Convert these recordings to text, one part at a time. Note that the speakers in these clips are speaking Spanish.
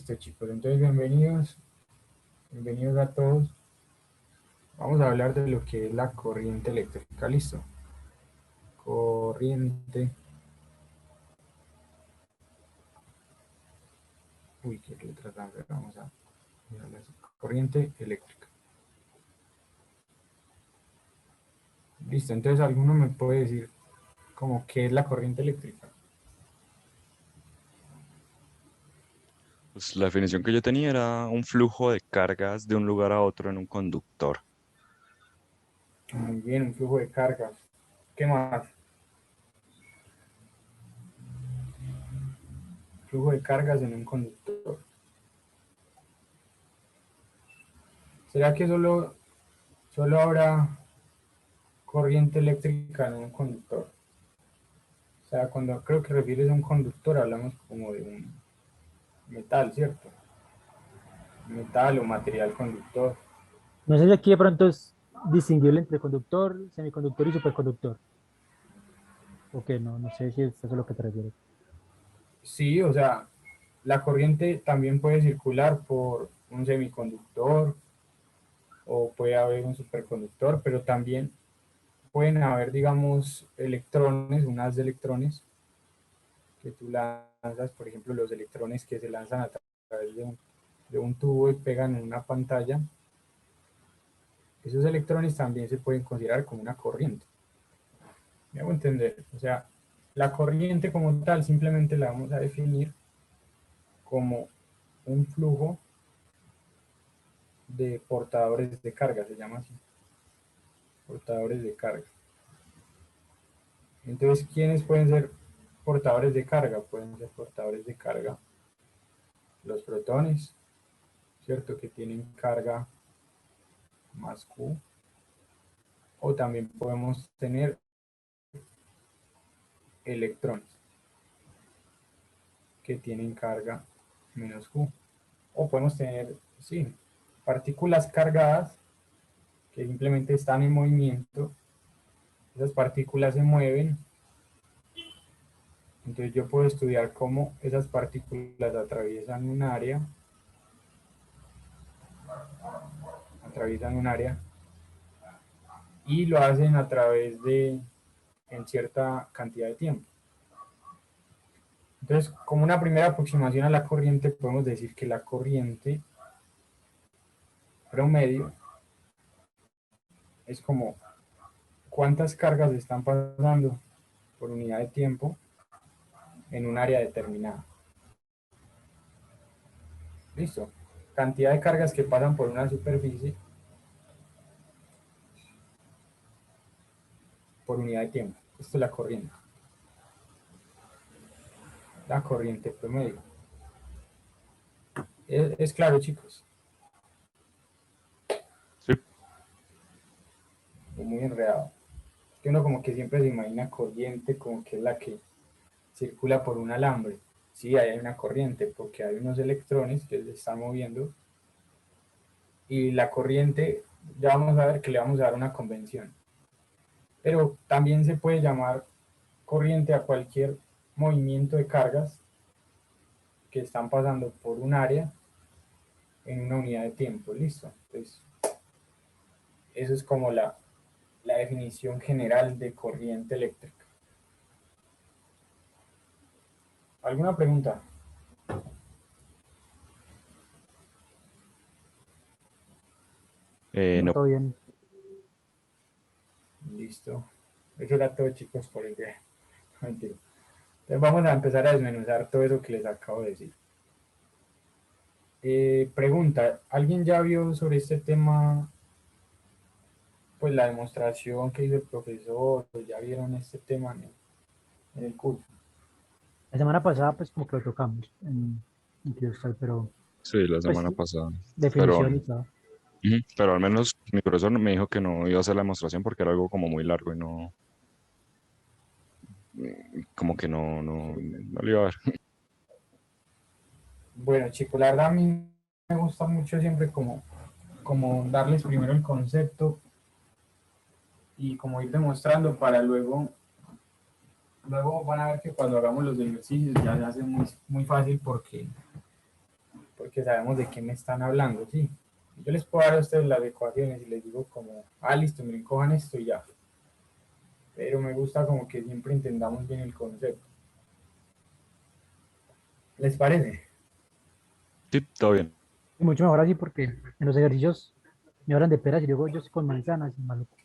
Listo, chicos, entonces bienvenidos a todos. Vamos a hablar de lo que es la corriente eléctrica. Listo. Corriente. Uy, qué letra tan fea. Vamos a mirarla así. Corriente eléctrica. Listo, entonces alguno me puede decir como qué es la corriente eléctrica. Pues la definición que yo tenía era un flujo de cargas de un lugar a otro en un conductor. Muy bien, un flujo de cargas. ¿Qué más? Flujo de cargas en un conductor. ¿Será que solo habrá corriente eléctrica en un conductor? O sea, cuando creo que refieres a un conductor, hablamos como de un metal, ¿cierto? Metal o material conductor. No sé si aquí de pronto es distinguible entre conductor, semiconductor y superconductor. O que no sé si es eso a lo que te refieres. Sí, o sea, la corriente también puede circular por un semiconductor o puede haber un superconductor, pero también pueden haber, digamos, electrones, unas de electrones que tú lanzas, por ejemplo, los electrones que se lanzan a través de un tubo y pegan en una pantalla. Esos electrones también se pueden considerar como una corriente. ¿Me hago entender? O sea, la corriente como tal simplemente la vamos a definir como un flujo de portadores de carga, se llama así, portadores de carga. Entonces, ¿quiénes pueden ser portadores de carga? Pueden ser portadores de carga los protones, ¿cierto? Que tienen carga más Q. O también podemos tener electrones que tienen carga menos Q. O podemos tener, sí, partículas cargadas que simplemente están en movimiento. Esas partículas se mueven. Entonces yo puedo estudiar cómo esas partículas atraviesan un área y lo hacen a través de en cierta cantidad de tiempo. Entonces, como una primera aproximación a la corriente, podemos decir que la corriente promedio es como cuántas cargas están pasando por unidad de tiempo en un área determinada. Listo. Cantidad de cargas que pasan por una superficie por unidad de tiempo. Esto es la corriente. La corriente promedio. ¿Es claro, chicos? Sí, O muy enredado. Que uno como que siempre se imagina corriente como que es la que circula por un alambre. Sí, hay una corriente porque hay unos electrones que se están moviendo y la corriente, ya vamos a ver que le vamos a dar una convención. Pero también se puede llamar corriente a cualquier movimiento de cargas que están pasando por un área en una unidad de tiempo. Listo. Entonces, eso es como la definición general de corriente eléctrica. ¿Alguna pregunta? No, no. todo bien. Listo. Eso era todo, chicos, por el día. Mentira. Entonces vamos a empezar a desmenuzar todo eso que les acabo de decir. Pregunta, ¿alguien ya vio sobre este tema, pues la demostración que hizo el profesor? ¿O ya vieron este tema en el curso? La semana pasada, pues, como que lo tocamos en Cristal, pero, Sí, la pues, semana pasada. Pero, definición y todo. pero al menos mi profesor me dijo que no iba a hacer la demostración porque era algo como muy largo y no, como que no lo iba a ver. Bueno, chicos, la verdad a mí me gusta mucho siempre como darles primero el concepto y como ir demostrando para luego van a ver que cuando hagamos los ejercicios ya se hace muy fácil porque porque sabemos de qué me están hablando, ¿sí? Yo les puedo dar a ustedes las ecuaciones y les digo como, listo, miren, cojan esto y ya. Pero me gusta como que siempre entendamos bien el concepto. ¿Les parece? Sí, todo bien. Y mucho mejor así porque en los ejercicios me hablan de peras y luego yo estoy con manzanas y maluco.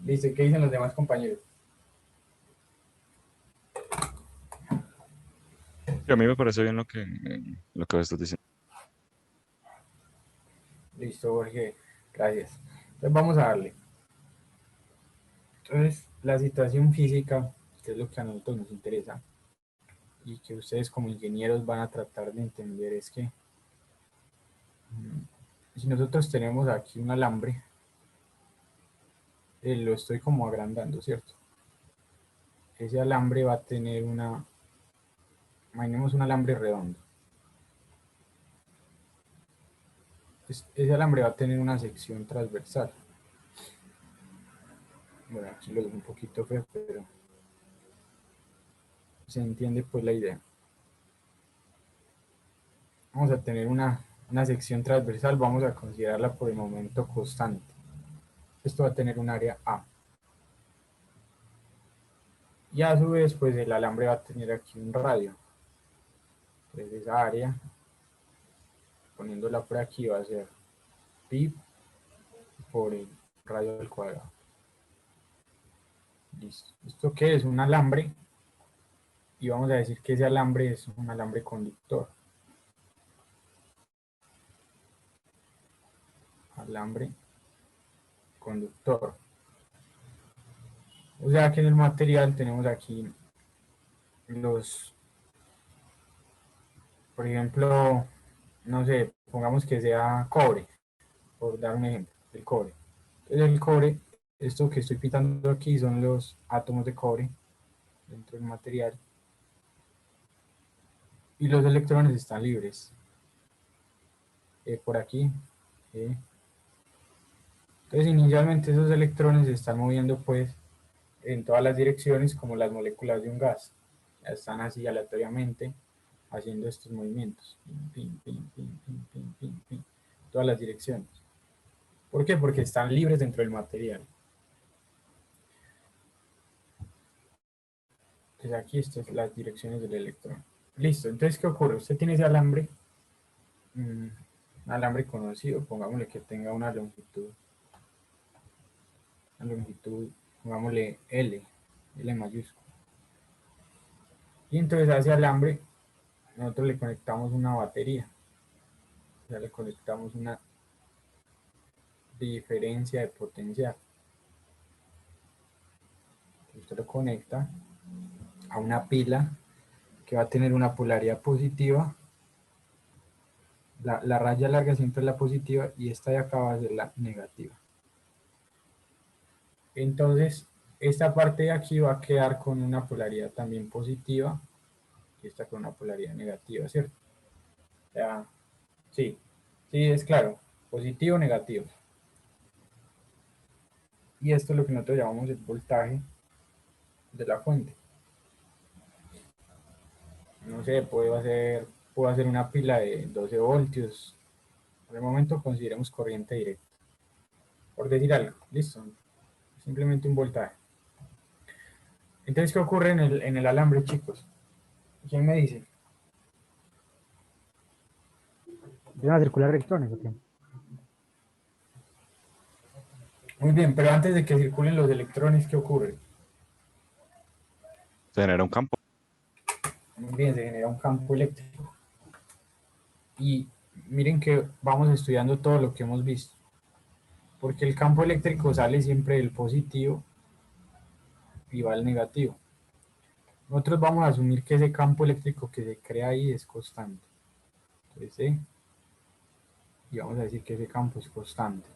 Listo, ¿y qué dicen los demás compañeros? Sí, a mí me parece bien lo que estás diciendo. Listo, Jorge, gracias. Entonces vamos a darle. Entonces, la situación física, que es lo que a nosotros nos interesa, y que ustedes como ingenieros van a tratar de entender, es que si nosotros tenemos aquí un alambre, lo estoy como agrandando, ¿cierto? Ese alambre va a tener imaginemos un alambre redondo. Ese alambre va a tener una sección transversal. Bueno, aquí lo dejo un poquito feo, pero se entiende pues la idea. Vamos a tener una sección transversal, vamos a considerarla por el momento constante. Esto va a tener un área A. Y a su vez, pues el alambre va a tener aquí un radio. Entonces esa área, poniéndola por aquí, va a ser pi por el radio al cuadrado. Listo. ¿Esto qué es? Un alambre. Y vamos a decir que ese alambre es un alambre conductor. Alambre conductor. O sea que en el material tenemos aquí por ejemplo, no sé, pongamos que sea cobre, por dar un ejemplo, el cobre. Entonces el cobre, esto que estoy pintando aquí son los átomos de cobre dentro del material y los electrones están libres. Por aquí. Entonces inicialmente esos electrones se están moviendo pues en todas las direcciones como las moléculas de un gas. Ya están así aleatoriamente haciendo estos movimientos. Pin, pin, pin, pin, pin, pin, pin, todas las direcciones. ¿Por qué? Porque están libres dentro del material. Entonces aquí estas son las direcciones del electrón. Listo, entonces ¿qué ocurre? Usted tiene ese alambre, un alambre conocido, pongámosle que tenga una longitud, pongámosle L mayúscula. Y entonces a ese alambre nosotros le conectamos una batería. Ya le conectamos una diferencia de potencial. Usted lo conecta a una pila que va a tener una polaridad positiva. La raya larga siempre es la positiva y esta de acá va a ser la negativa. Entonces, esta parte de aquí va a quedar con una polaridad también positiva y esta con una polaridad negativa, ¿cierto? Ya, sí, sí, es claro, positivo o negativo. Y esto es lo que nosotros llamamos el voltaje de la fuente. No sé, puedo hacer una pila de 12 voltios. Por el momento consideremos corriente directa. Por decir algo, listo. Simplemente un voltaje. Entonces, ¿qué ocurre en el alambre, chicos? ¿Quién me dice? ¿Van a circular electrones o qué? Muy bien, pero antes de que circulen los electrones, ¿qué ocurre? Se genera un campo. Muy bien, se genera un campo eléctrico. Y miren que vamos estudiando todo lo que hemos visto. Porque el campo eléctrico sale siempre del positivo y va al negativo. Nosotros vamos a asumir que ese campo eléctrico que se crea ahí es constante. Entonces, y vamos a decir que ese campo es constante.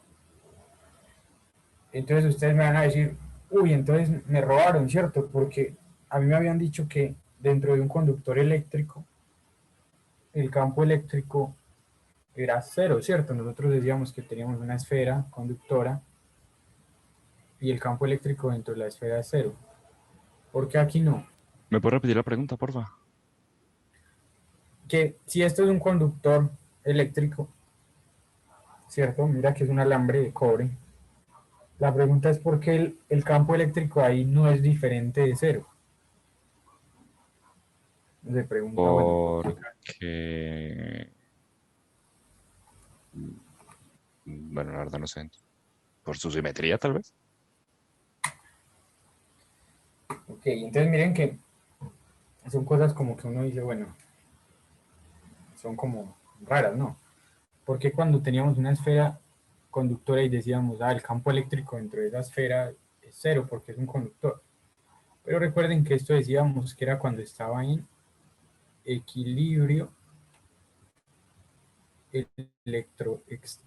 Entonces ustedes me van a decir, uy, entonces me robaron, ¿cierto? Porque a mí me habían dicho que dentro de un conductor eléctrico, el campo eléctrico era cero, ¿cierto? Nosotros decíamos que teníamos una esfera conductora y el campo eléctrico dentro de la esfera es cero. ¿Por qué aquí no? ¿Me puedes repetir la pregunta, porfa? que si esto es un conductor eléctrico, ¿cierto? Mira que es un alambre de cobre. La pregunta es por qué el campo eléctrico ahí no es diferente de cero. Se pregunta, bueno, ¿por qué? Porque, bueno, la verdad no sé. Por su simetría, tal vez. Ok, entonces miren que son cosas como que uno dice, bueno, son como raras, ¿no? Porque cuando teníamos una esfera conductora y decíamos, el campo eléctrico dentro de esa esfera es cero porque es un conductor. Pero recuerden que esto decíamos que era cuando estaba en equilibrio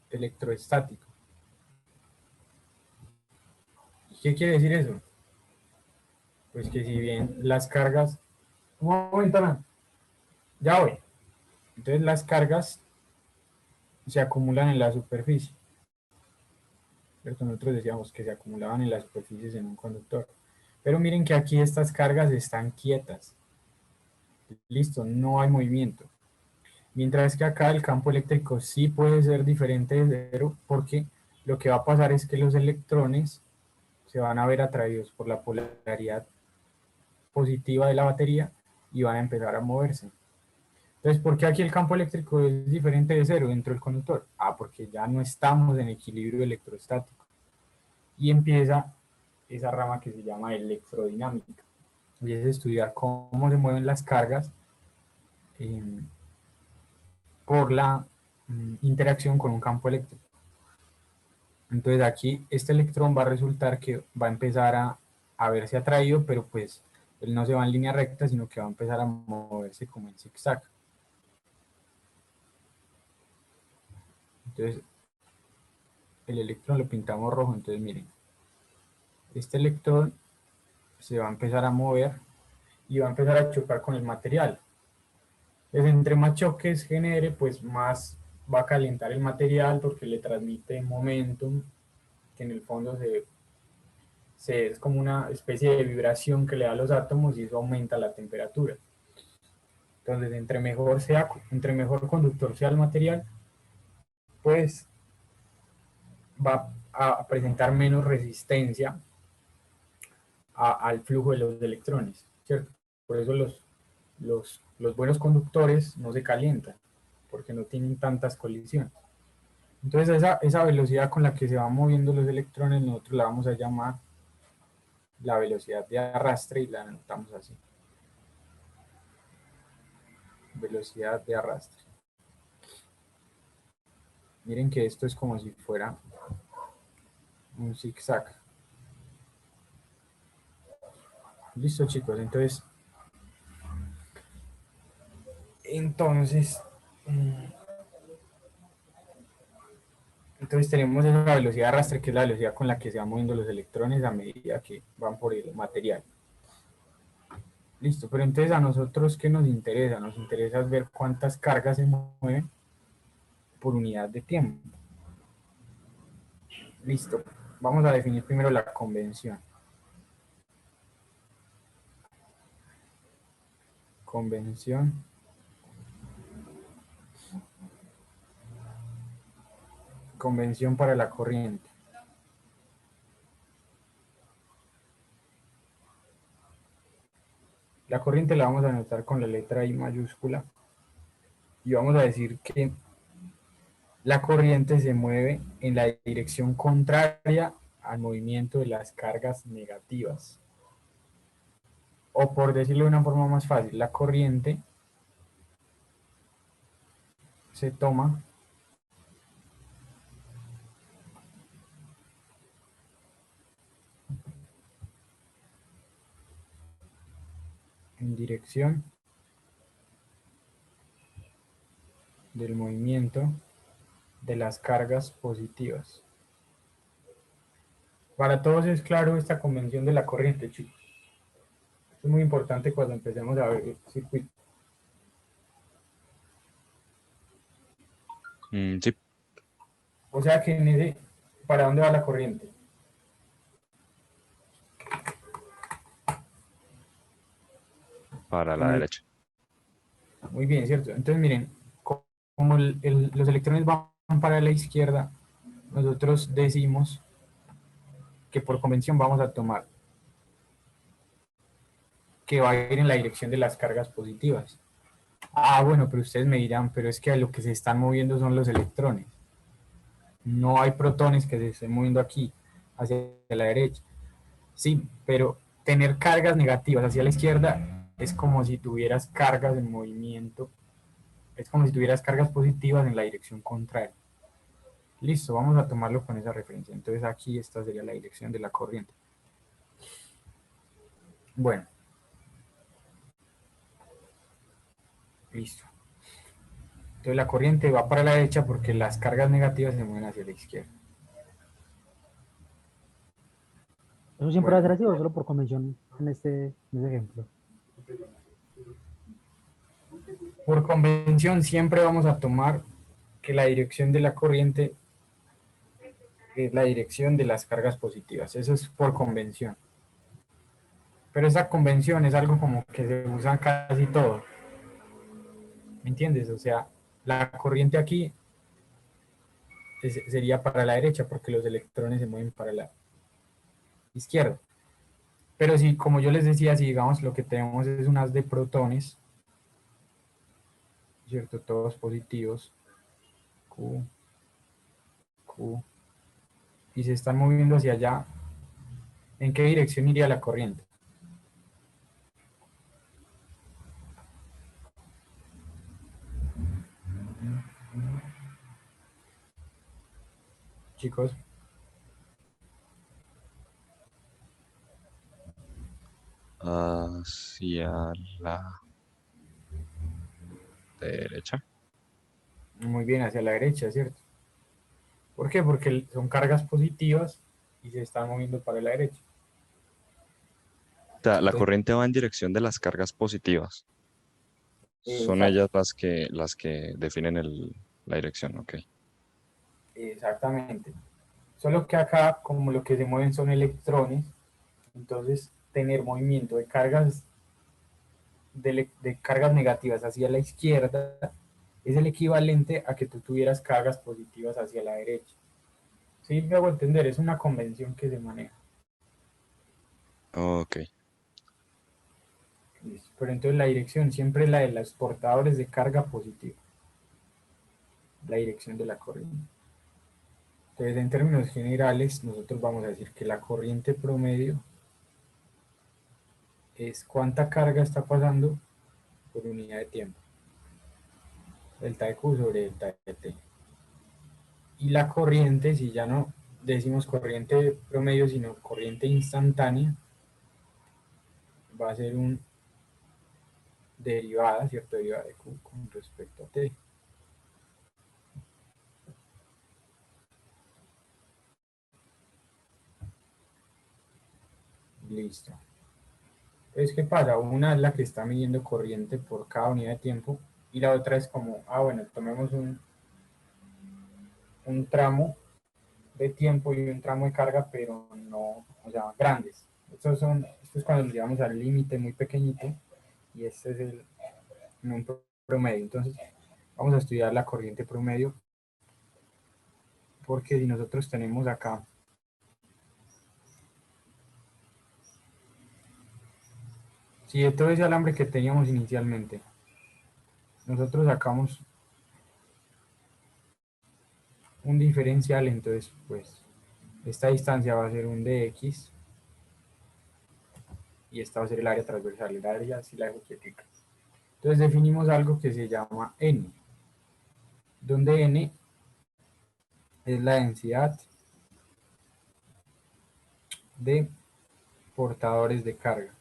electroestático. ¿Qué quiere decir eso? Pues que si bien las cargas... Un momento, Ana, ya voy. Entonces las cargas se acumulan en la superficie. ¿Cierto? Nosotros decíamos que se acumulaban en las superficies en un conductor. Pero miren que aquí estas cargas están quietas. Listo, no hay movimiento. Mientras que acá el campo eléctrico sí puede ser diferente de cero porque lo que va a pasar es que los electrones se van a ver atraídos por la polaridad positiva de la batería y van a empezar a moverse. Entonces, ¿por qué aquí el campo eléctrico es diferente de cero dentro del conductor? Porque ya no estamos en equilibrio electrostático. Y empieza esa rama que se llama electrodinámica. Y es estudiar cómo se mueven las cargas eh, por la interacción con un campo eléctrico. Entonces aquí este electrón va a resultar que va a empezar a verse atraído, pero pues él no se va en línea recta, sino que va a empezar a moverse como en zigzag. Entonces el electrón lo pintamos rojo, entonces miren, este electrón se va a empezar a mover y va a empezar a chocar con el material. Entonces entre más choques genere, pues más va a calentar el material porque le transmite momentum, que en el fondo es como una especie de vibración que le da a los átomos y eso aumenta la temperatura. Entonces, entre mejor conductor sea el material, pues va a presentar menos resistencia al flujo de los electrones, ¿cierto? Por eso los buenos conductores no se calientan, porque no tienen tantas colisiones. Entonces, esa velocidad con la que se van moviendo los electrones, nosotros la vamos a llamar la velocidad de arrastre y la anotamos así. Velocidad de arrastre. Miren que esto es como si fuera un zigzag. Listo, chicos, entonces tenemos esa velocidad de arrastre, que es la velocidad con la que se van moviendo los electrones a medida que van por el material. Listo, pero entonces a nosotros, ¿qué nos interesa? Nos interesa ver cuántas cargas se mueven por unidad de tiempo. Listo, vamos a definir primero la convención. Convención. Convención para la corriente. La corriente la vamos a anotar con la letra I mayúscula y vamos a decir que la corriente se mueve en la dirección contraria al movimiento de las cargas negativas. O por decirlo de una forma más fácil, la corriente se toma en dirección del movimiento de las cargas positivas. Para todos es claro esta convención de la corriente, chicos. Es muy importante cuando empecemos a ver el circuito. Sí, O sea que ¿para dónde va la corriente? para En la el, derecha. Muy bien, ¿cierto? Entonces, miren, como los electrones van para la izquierda, nosotros decimos que por convención vamos a tomar que va a ir en la dirección de las cargas positivas. Ah, bueno, pero ustedes me dirán, pero es que a lo que se están moviendo son los electrones. No hay protones que se estén moviendo aquí, hacia la derecha. Sí, pero tener cargas negativas hacia la izquierda es como si tuvieras cargas en movimiento, es como si tuvieras cargas positivas en la dirección contraria. Listo, vamos a tomarlo con esa referencia. Entonces aquí esta sería la dirección de la corriente. Bueno, listo. Entonces la corriente va para la derecha porque las cargas negativas se mueven hacia la izquierda. ¿Eso siempre va a Bueno, ser así o solo por convención en ese ejemplo? por convención siempre vamos a tomar que la dirección de la corriente es la dirección de las cargas positivas. Eso es por convención. Pero esa convención es algo como que se usa casi todo. ¿Me entiendes? O sea, la corriente aquí sería para la derecha porque los electrones se mueven para la izquierda. Pero si, como yo les decía, si digamos lo que tenemos es un haz de protones, ¿cierto? Todos positivos, Q, Q, y se están moviendo hacia allá, ¿en qué dirección iría la corriente? Chicos, Hacia la derecha. muy bien, hacia la derecha, ¿cierto? ¿Por qué? Porque son cargas positivas y se están moviendo para la derecha. O sea, la Entonces, corriente va en dirección de las cargas positivas. Son exacto, ellas las que definen la dirección, ok. exactamente. Solo que acá, como lo que se mueven son electrones, entonces tener movimiento de cargas negativas hacia la izquierda es el equivalente a que tú tuvieras cargas positivas hacia la derecha. Sí, me hago entender, es una convención que se maneja. Ok. Listo. Pero entonces la dirección siempre es la de los portadores de carga positiva, la dirección de la corriente. Entonces, en términos generales, nosotros vamos a decir que la corriente promedio es cuánta carga está pasando por unidad de tiempo, delta de Q sobre delta de T. Y la corriente, si ya no decimos corriente promedio, sino corriente instantánea, va a ser un derivada, ¿cierto? Derivada de Q con respecto a T. Listo. Entonces, ¿qué pasa? Una es la que está midiendo corriente por cada unidad de tiempo y la otra es como, bueno, tomemos un tramo de tiempo y un tramo de carga, pero no, o sea, grandes. Esto es cuando nos llevamos al límite muy pequeñito y este es en un promedio. Entonces, vamos a estudiar la corriente promedio porque si nosotros tenemos acá, si de todo ese alambre que teníamos inicialmente, nosotros sacamos un diferencial, entonces pues esta distancia va a ser un dx y esta va a ser el área transversal, el área si la dejo quietica. Entonces definimos algo que se llama n, donde n es la densidad de portadores de carga.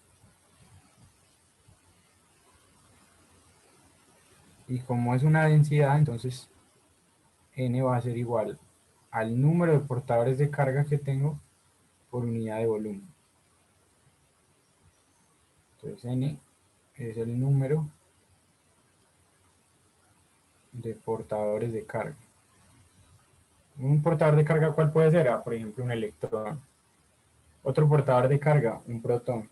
Y como es una densidad, entonces n va a ser igual al número de portadores de carga que tengo por unidad de volumen. Entonces n es el número de portadores de carga. Un portador de carga, ¿cuál puede ser? Por ejemplo, un electrón. Otro portador de carga, un protón.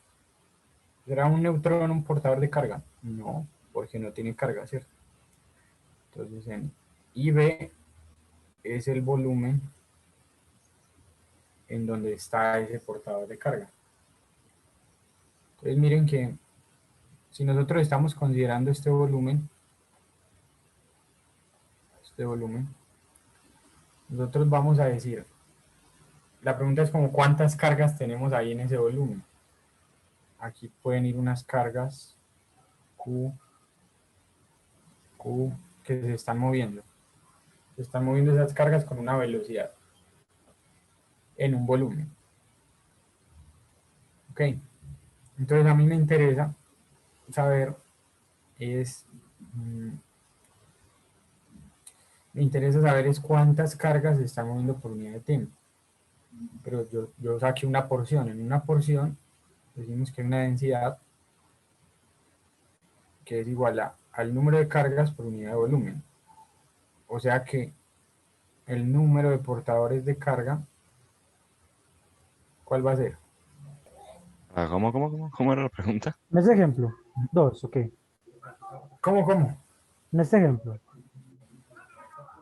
¿Será un neutrón un portador de carga? No. porque no tiene carga, ¿cierto? Entonces en IB es el volumen en donde está ese portador de carga. Entonces miren que si nosotros estamos considerando este volumen, nosotros vamos a decir, la pregunta es como cuántas cargas tenemos ahí en ese volumen. Aquí pueden ir unas cargas Q, que se están moviendo. Se están moviendo esas cargas con una velocidad en un volumen. Ok, entonces a mí me interesa saber es cuántas cargas se están moviendo por unidad de tiempo. Pero yo saqué una porción. En una porción decimos que hay una densidad que es igual al número de cargas por unidad de volumen. O sea que el número de portadores de carga, ¿cuál va a ser? ¿Cómo era la pregunta? En este ejemplo, 2, ok. ¿Cómo? En este ejemplo,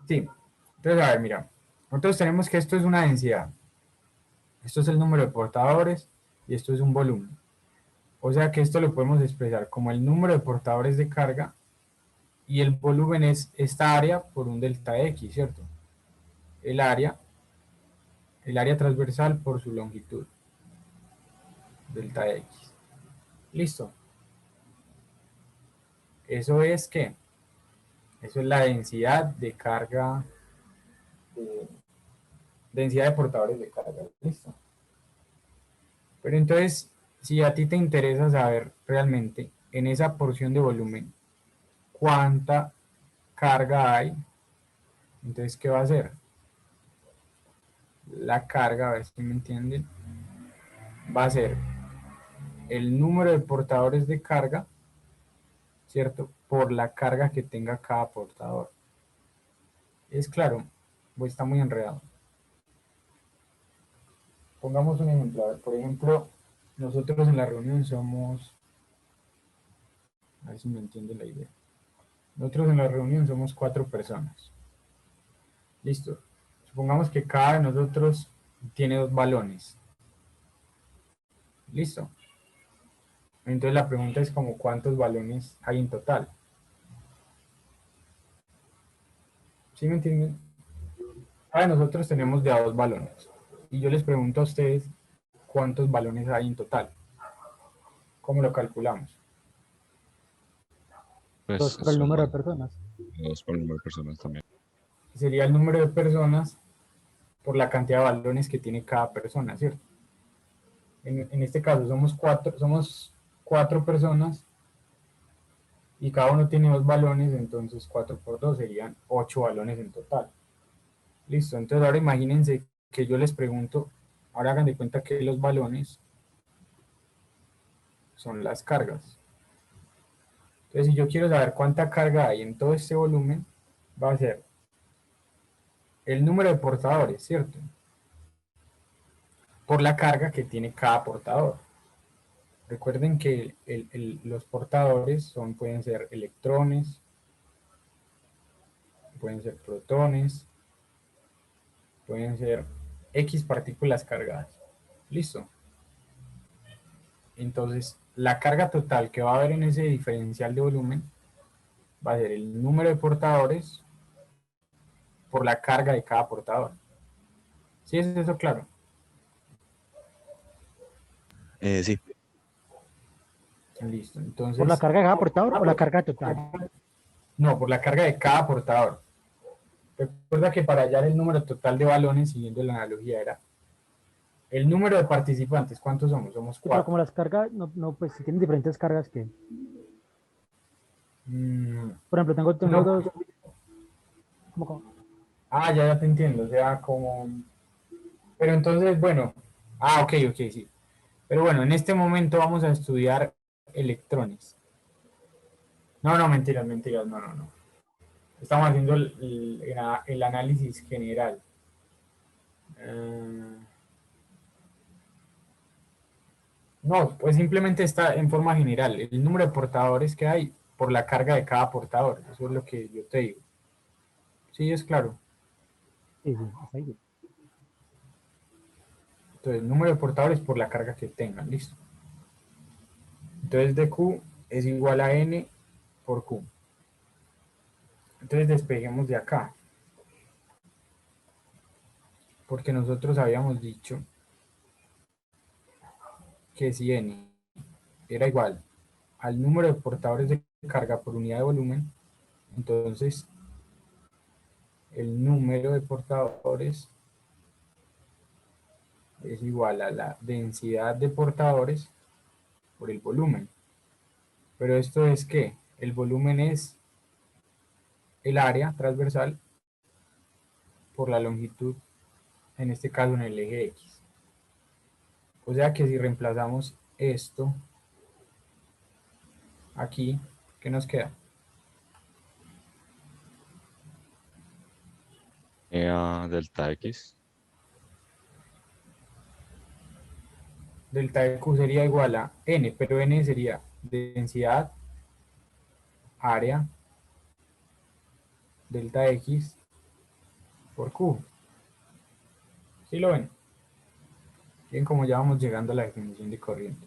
Sí. Entonces, a ver, mira. Nosotros tenemos que esto es una densidad. Esto es el número de portadores y esto es un volumen. O sea que esto lo podemos expresar como el número de portadores de carga y el volumen es esta área por un delta X, ¿cierto? El área transversal por su longitud, delta X. Listo. ¿Eso es qué? Eso es la densidad de carga, densidad de portadores de carga. Listo. Pero entonces, si a ti te interesa saber realmente en esa porción de volumen cuánta carga hay, entonces, ¿qué va a hacer? La carga, a ver si me entienden, va a ser el número de portadores de carga, ¿cierto? Por la carga que tenga cada portador. Es claro, pues está muy enredado. Pongamos un ejemplo. A ver, por ejemplo, nosotros en la reunión somos, a ver si me entiende la idea. Nosotros en la reunión somos 4 personas. Listo. Supongamos que cada de nosotros tiene 2 balones. Listo. Entonces la pregunta es como cuántos balones hay en total. ¿Sí me entienden? Cada de nosotros tenemos de a 2 balones. Y yo les pregunto a ustedes cuántos balones hay en total. ¿Cómo lo calculamos? Pues 2 por el son número de personas. 2 por el número de personas también. Sería el número de personas por la cantidad de balones que tiene cada persona, ¿cierto? En este caso somos cuatro personas y cada uno tiene 2 balones, entonces 4 por 2 serían 8 balones en total. Listo, entonces ahora imagínense que yo les pregunto, ahora hagan de cuenta que los balones son las cargas. Entonces si yo quiero saber cuánta carga hay en todo este volumen, va a ser el número de portadores, ¿cierto? Por la carga que tiene cada portador. Recuerden que los portadores pueden ser electrones, pueden ser protones, pueden ser X partículas cargadas. Listo. Entonces, la carga total que va a haber en ese diferencial de volumen va a ser el número de portadores por la carga de cada portador. ¿Sí es eso claro? Sí, Listo. ¿Por la Entonces, carga de cada portador o la carga total? no, por la carga de cada portador. Recuerda que para hallar el número total de balones, siguiendo la analogía, era el número de participantes. ¿Cuántos somos? Somos Sí, pero 4. como las cargas, pues si tienen diferentes cargas que, por ejemplo, tengo No. dos, ¿cómo? Ah, ya te entiendo. O sea, como... Pero entonces, bueno. Ah, ok, sí. Pero bueno, en este momento vamos a estudiar electrones. No, mentiras, no. Estamos haciendo el análisis general. Eh, no, pues simplemente está en forma general. El número de portadores que hay por la carga de cada portador. Eso es lo que yo te digo. Sí, es claro. Sí, sí, hasta ahí sí. Entonces, el número de portadores por la carga que tengan, listo. Entonces, dq es igual a n por q. Entonces, despeguemos de acá. Porque nosotros habíamos dicho que si n era igual al número de portadores de carga por unidad de volumen, entonces el número de portadores es igual a la densidad de portadores por el volumen. Pero esto es que el volumen es el área transversal por la longitud, en este caso en el eje X. O sea que si reemplazamos esto aquí, ¿qué nos queda? Delta X. Delta de Q sería igual a N, pero N sería densidad, área, delta X por Q. ¿Sí lo ven? Bien, como ya vamos llegando a la definición de corriente.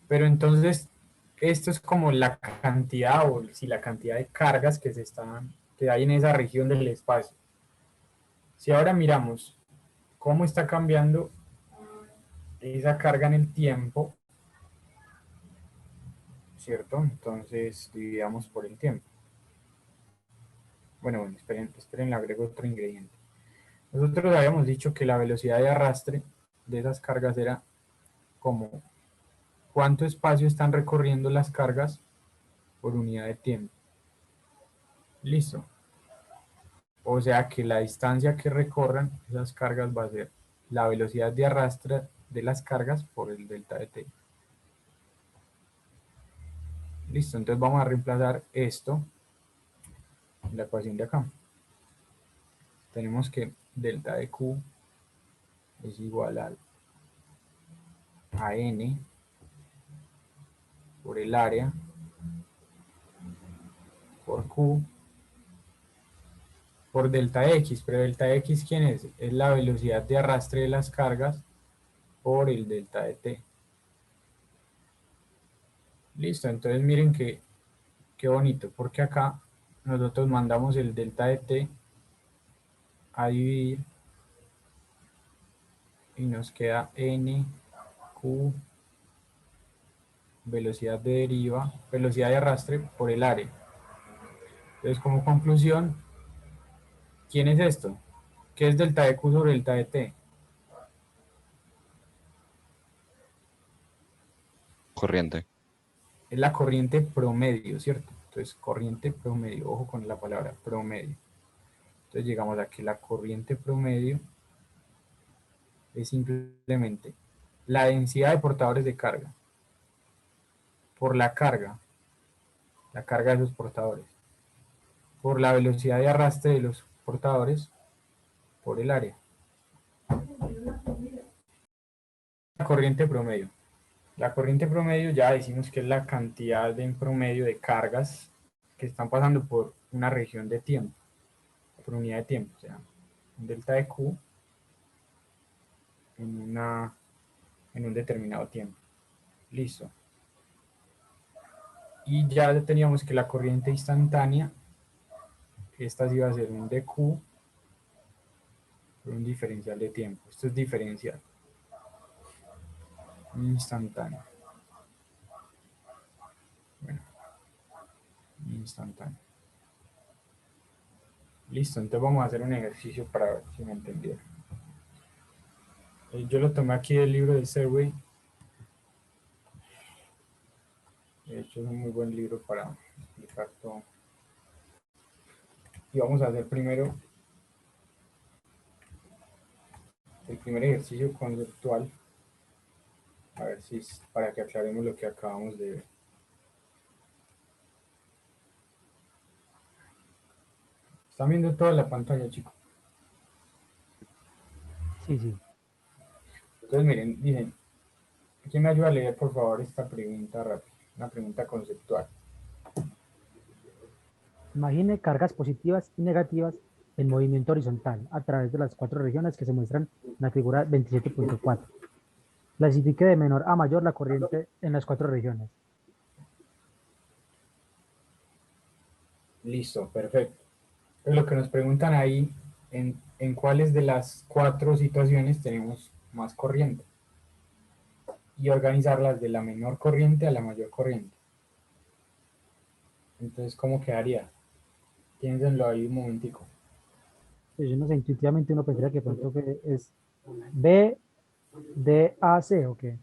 Pero entonces, esto es como la cantidad, o si la cantidad de cargas que hay en esa región del espacio. Si ahora miramos cómo está cambiando esa carga en el tiempo, ¿cierto? Entonces, dividamos por el tiempo. Bueno, esperen, le agrego otro ingrediente. Nosotros habíamos dicho que la velocidad de arrastre de esas cargas era como cuánto espacio están recorriendo las cargas por unidad de tiempo. Listo. O sea que la distancia que recorran esas cargas va a ser la velocidad de arrastre de las cargas por el delta de t. Listo, entonces vamos a reemplazar esto en la ecuación de acá. Tenemos que delta de q es igual a n por el área por q por delta x, pero delta x, ¿quién es? Es la velocidad de arrastre de las cargas por el delta de t. Listo, entonces miren qué bonito, porque acá nosotros mandamos el delta de t a dividir y nos queda n, q, velocidad de deriva, velocidad de arrastre por el área. Entonces, como conclusión, ¿quién es esto? ¿Qué es delta de q sobre delta de t? Corriente. Es la corriente promedio, ¿cierto? Entonces, corriente promedio, ojo con la palabra promedio. Entonces, llegamos a que la corriente promedio es simplemente la densidad de portadores de carga por la carga de esos portadores, por la velocidad de arrastre de los portadores, por el área. La corriente promedio. La corriente promedio ya decimos que es la cantidad en promedio de cargas que están pasando por una región de tiempo, por unidad de tiempo, o sea, un delta de Q en un determinado tiempo. Listo. Y ya teníamos que la corriente instantánea, esta sí va a ser un dq por un diferencial de tiempo. Esto es diferencial. Instantáneo. Bueno, instantáneo. Listo, entonces vamos a hacer un ejercicio para ver si me entendieron. Yo lo tomé aquí del libro de Serway. De hecho, es un muy buen libro para explicar todo. Y vamos a hacer primero el primer ejercicio conceptual. A ver si para que aclaremos lo que acabamos de ver. Están viendo toda la pantalla, chicos. Sí, sí. Entonces, miren, dicen, ¿quién me ayuda a leer, por favor, esta pregunta rápida? una pregunta conceptual. Imagine cargas positivas y negativas en movimiento horizontal a través de las 4 regiones que se muestran en la figura 27.4. Clasifique de menor a mayor la corriente en las 4 regiones. Listo, perfecto. Entonces, lo que nos preguntan ahí, en cuáles de las 4 situaciones tenemos más corriente. Y organizarlas de la menor corriente a la mayor corriente. Entonces, ¿cómo quedaría? Piénsenlo ahí un momentico. Pues yo no sé, intuitivamente uno pensaría que pronto es B, D, A, C, ¿o qué?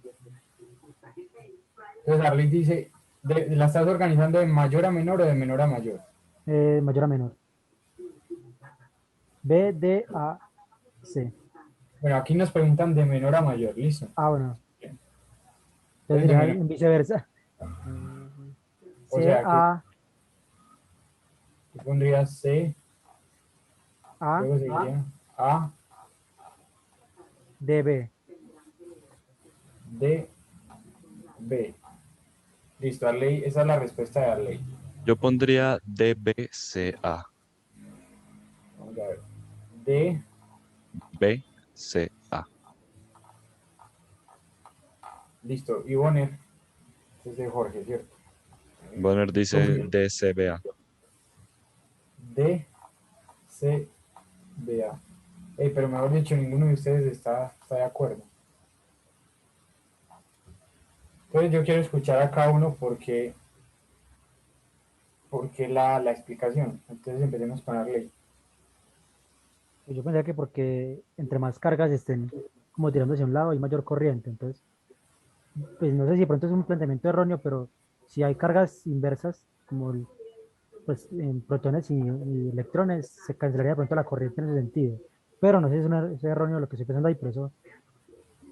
Entonces, Arley dice, ¿la estás organizando de mayor a menor o de menor a mayor? Mayor a menor. B, D, A, C. Bueno, aquí nos preguntan de menor a mayor, ¿listo? Ah, bueno. Entonces Entonces, de sería menor. en viceversa. O C, sea, que A, tú pondrías C, A, luego seguiría A, D, B. D, B. Listo, Arley, esa es la respuesta de Arley. Yo pondría DBCA. Vamos a ver. D, BCA. listo. Y Bonner, este es de Jorge, ¿cierto? Bonner dice DCBA. D, C, B, A. Pero mejor dicho, ninguno de ustedes está de acuerdo. Entonces yo quiero escuchar a cada uno porque la explicación. Entonces empecemos con Arley. Pues yo pensaría que porque entre más cargas estén como tirando hacia un lado hay mayor corriente. Entonces, pues no sé si de pronto es un planteamiento erróneo, pero si hay cargas inversas, como pues, en protones y electrones, se cancelaría de pronto la corriente en ese sentido. Pero no sé si es erróneo lo que estoy pensando ahí, por eso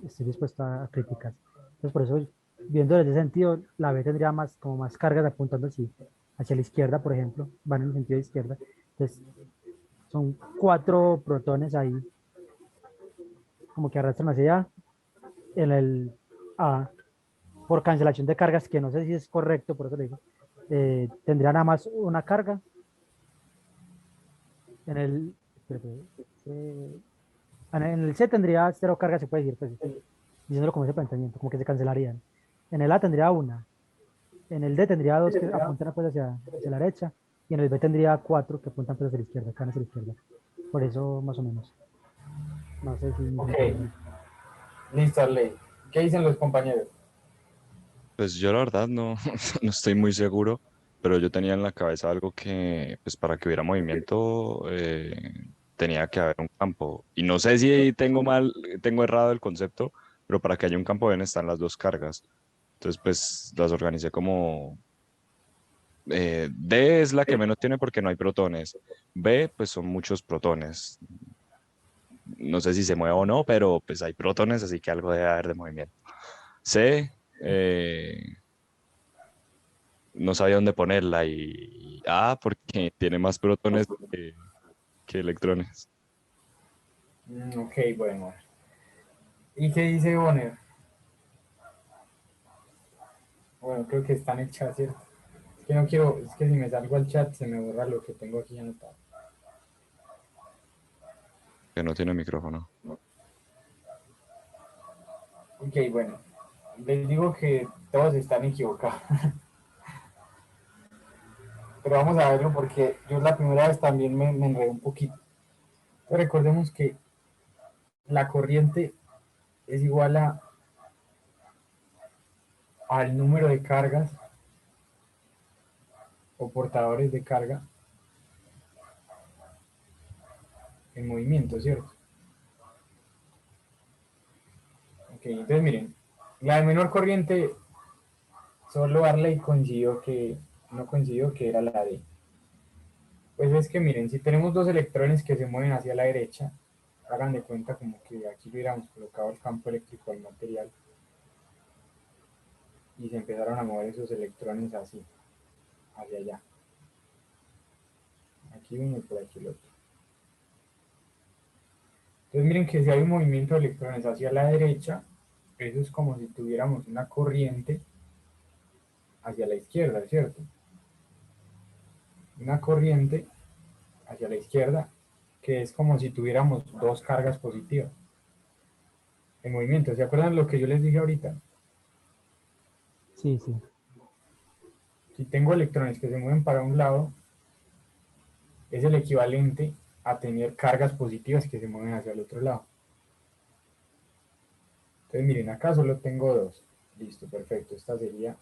estoy dispuesto a criticar. Entonces, por eso, viendo desde ese sentido, la B tendría más, como más cargas apuntando hacia la izquierda, por ejemplo, van en el sentido de izquierda. Entonces, son 4 protones ahí, como que arrastran hacia allá, en el A, por cancelación de cargas, que no sé si es correcto, por eso le digo, tendría nada más una carga. En el, espérate, en el C tendría 0 cargas, se puede decir, pues, diciéndolo como ese planteamiento, como que se cancelarían. En el A tendría una. En el D tendría 2 que apuntan pues hacia la derecha. Y en el B tendría 4 que apuntan pues hacia la izquierda, acá hacia la izquierda. Por eso, más o menos. No sé si me Ok, entienden. listo, Arley. ¿Qué dicen los compañeros? Pues yo la verdad no, no estoy muy seguro, pero yo tenía en la cabeza algo que, pues para que hubiera movimiento, tenía que haber un campo. Y no sé si tengo errado el concepto, pero para que haya un campo deben estar las dos cargas. Entonces, pues las organicé como D es la que menos tiene porque no hay protones. B, pues son muchos protones. No sé si se mueve o no, pero pues hay protones, así que algo debe haber de movimiento. C, no sabía dónde ponerla y A porque tiene más protones que electrones. Ok, bueno. ¿Y qué dice Bonner? Bueno, creo que está en el chat, ¿cierto? Es que no quiero, es que si me salgo al chat se me borra lo que tengo aquí anotado. Que no tiene micrófono. Ok, bueno. Les digo que todos están equivocados. Pero vamos a verlo porque yo la primera vez también me enredé un poquito. Entonces, recordemos que la corriente es igual al número de cargas o portadores de carga en movimiento, ¿cierto? Ok, entonces miren, la de menor corriente, solo Arley no coincidió que era la D. Pues es que miren, si tenemos dos electrones que se mueven hacia la derecha, hagan de cuenta como que aquí hubiéramos colocado el campo eléctrico al material y se empezaron a mover esos electrones así, hacia allá. Aquí uno y por aquí el otro. Entonces miren que si hay un movimiento de electrones hacia la derecha, eso es como si tuviéramos una corriente hacia la izquierda, ¿cierto? Una corriente hacia la izquierda, que es como si tuviéramos dos cargas positivas en movimiento. ¿Se acuerdan lo que yo les dije ahorita? Sí, sí. Si tengo electrones que se mueven para un lado, es el equivalente a tener cargas positivas que se mueven hacia el otro lado. Entonces miren, acá solo tengo dos. Listo, perfecto. Esta sería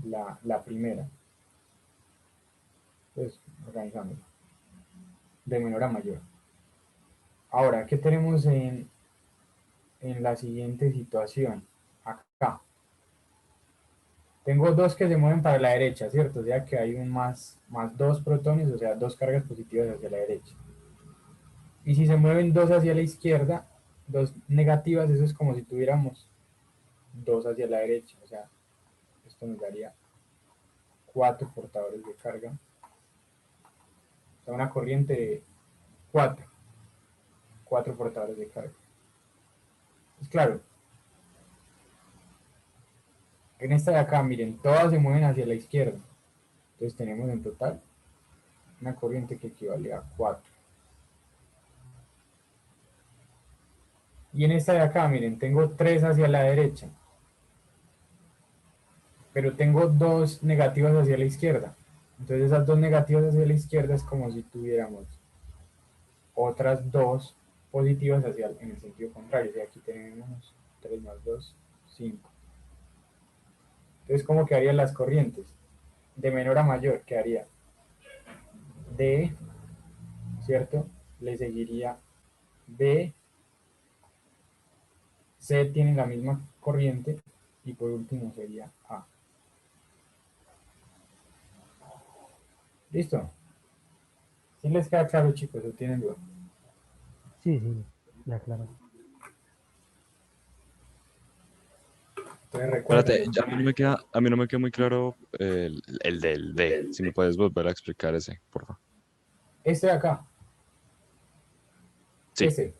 la primera. Entonces, organizamos de menor a mayor. Ahora, ¿qué tenemos en la siguiente situación? Acá. Tengo dos que se mueven para la derecha, ¿cierto? O sea que hay un más dos protones, o sea, dos cargas positivas hacia la derecha. Y si se mueven dos hacia la izquierda, dos negativas, eso es como si tuviéramos dos hacia la derecha. O sea, esto nos daría cuatro portadores de carga. O sea, una corriente de cuatro portadores de carga. Pues claro, en esta de acá, miren, todas se mueven hacia la izquierda. Entonces tenemos en total una corriente que equivale a 4. Y en esta de acá, miren, tengo 3 hacia la derecha, pero tengo dos negativas hacia la izquierda. Entonces esas dos negativas hacia la izquierda es como si tuviéramos otras dos positivas en el sentido contrario. Y aquí tenemos 3 más 2, 5. Entonces, ¿cómo quedarían las corrientes? De menor a mayor, quedaría D, ¿cierto? Le seguiría B, C tiene la misma corriente y por último sería A. ¿Listo? ¿Sí les queda claro, chicos? ¿O tienen duda? Sí, sí, ya claro. Entonces Espérate, recuerden, ya a mí no me queda muy claro el del D. Si me puedes volver a explicar ese, por favor. este de acá, Sí. este.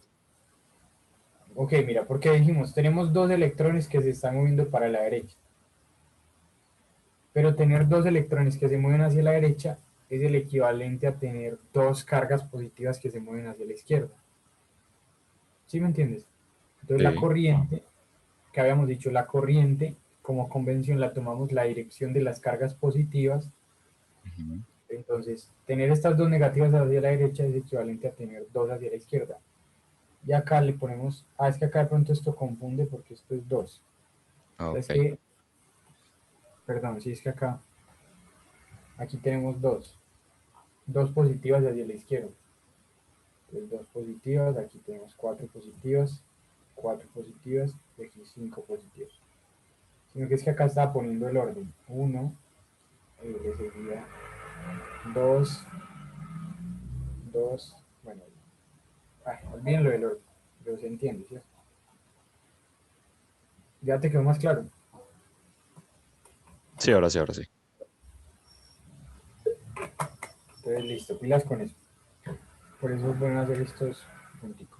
Ok, mira, porque dijimos, tenemos dos electrones que se están moviendo para la derecha. Pero tener dos electrones que se mueven hacia la derecha es el equivalente a tener dos cargas positivas que se mueven hacia la izquierda. ¿Sí me entiendes? Entonces la Sí. corriente, que habíamos dicho, la corriente, como convención la tomamos la dirección de las cargas positivas. Ujú. Entonces, tener estas dos negativas hacia la derecha es equivalente a tener dos hacia la izquierda. Y acá le ponemos, es que acá de pronto esto confunde porque esto es 2. Es Ok. que, perdón, si es que acá, aquí tenemos dos positivas hacia la izquierda. Entonces, dos positivas, aquí tenemos cuatro positivas, y aquí 5 positivas. Sino que es que acá estaba poniendo el orden. 1, le seguía 2, 2, bueno, olvídenlo del orden, pero se entiende, ¿cierto? Ya te quedó más claro. Sí, ahora sí, ahora sí. Entonces, listo, pilas con eso. Por eso pueden hacer estos punticos.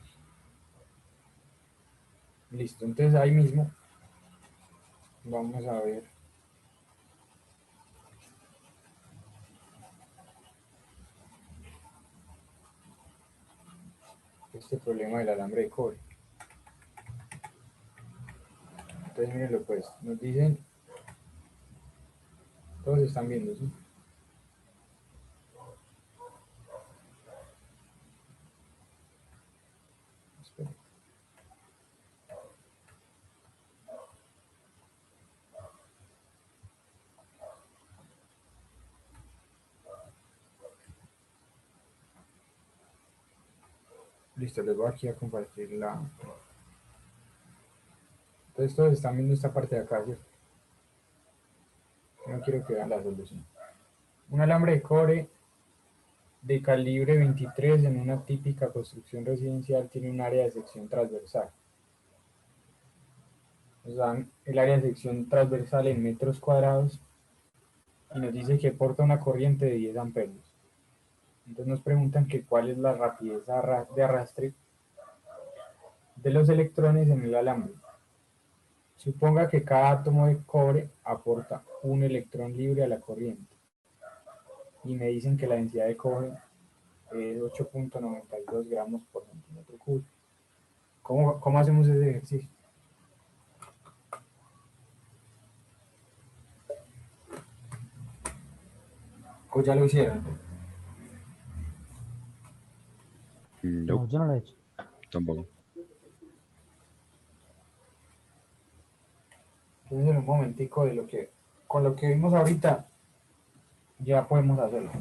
Listo, entonces ahí mismo vamos a ver este problema del alambre de cobre. Entonces, mírenlo pues, nos dicen, todos están viendo, ¿sí? Espera. Listo, les voy aquí a compartir la... Entonces todos están viendo esta parte de acá, ¿cierto? No quiero que vean la solución. Un alambre de cobre de calibre 23 en una típica construcción residencial tiene un área de sección transversal. Nos dan el área de sección transversal en metros cuadrados y nos dice que porta una corriente de 10 amperios. Entonces nos preguntan que cuál es la rapidez de arrastre de los electrones en el alambre. Suponga que cada átomo de cobre aporta un electrón libre a la corriente y me dicen que la densidad de cobre es 8,92 gramos por centímetro cúbico. ¿Cómo hacemos ese ejercicio? ¿O ya lo hicieron? No, No, yo no lo he hecho. tampoco. Entonces en un momentico con lo que vimos ahorita, ya podemos hacerlo.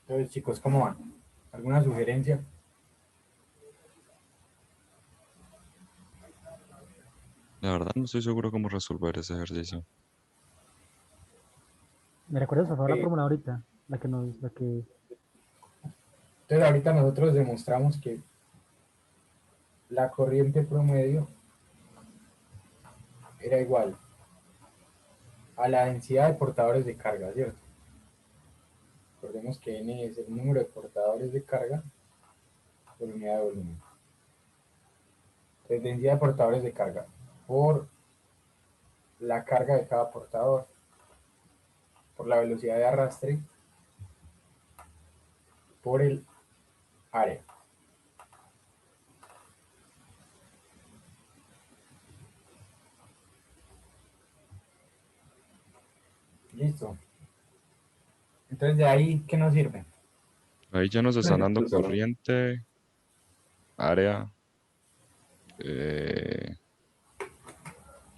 Entonces, chicos, ¿cómo van? ¿Alguna sugerencia? La verdad no estoy seguro cómo resolver ese ejercicio. ¿Me recuerdas, por favor, la Eh, fórmula ahorita? La que... Entonces, ahorita nosotros demostramos que la corriente promedio era igual a la densidad de portadores de carga, ¿cierto? Recordemos que N es el número de portadores de carga por unidad de volumen. Entonces, densidad de portadores de carga por la carga de cada portador, por la velocidad de arrastre, por el área. Listo. Entonces, de ahí, ¿qué nos sirve? Ahí ya nos están dando corriente, área, eh,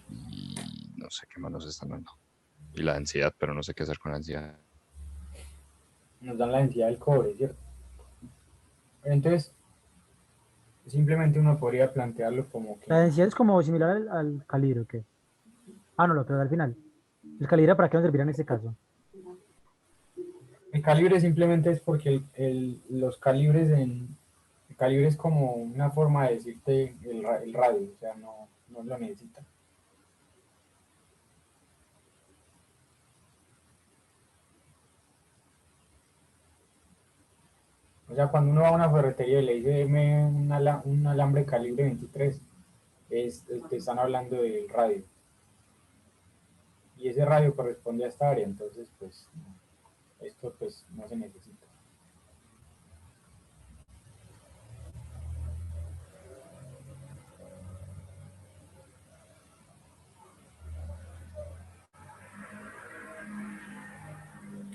y no sé qué más nos están dando. Y la densidad, pero no sé qué hacer con la densidad. Nos dan la densidad del cobre, ¿cierto? Entonces, simplemente uno podría plantearlo como La que densidad es como similar al calibre, ¿o qué? Ah, no, lo que al final. ¿El calibre para qué nos servirá en este caso? el calibre simplemente es porque los calibres el calibre es como una forma de decirte el radio, o sea, no lo necesita. O sea, cuando uno va a una ferretería y le dice, deme un alambre calibre 23, te están hablando del radio. Y ese radio corresponde a esta área, entonces, pues, esto pues no se necesita.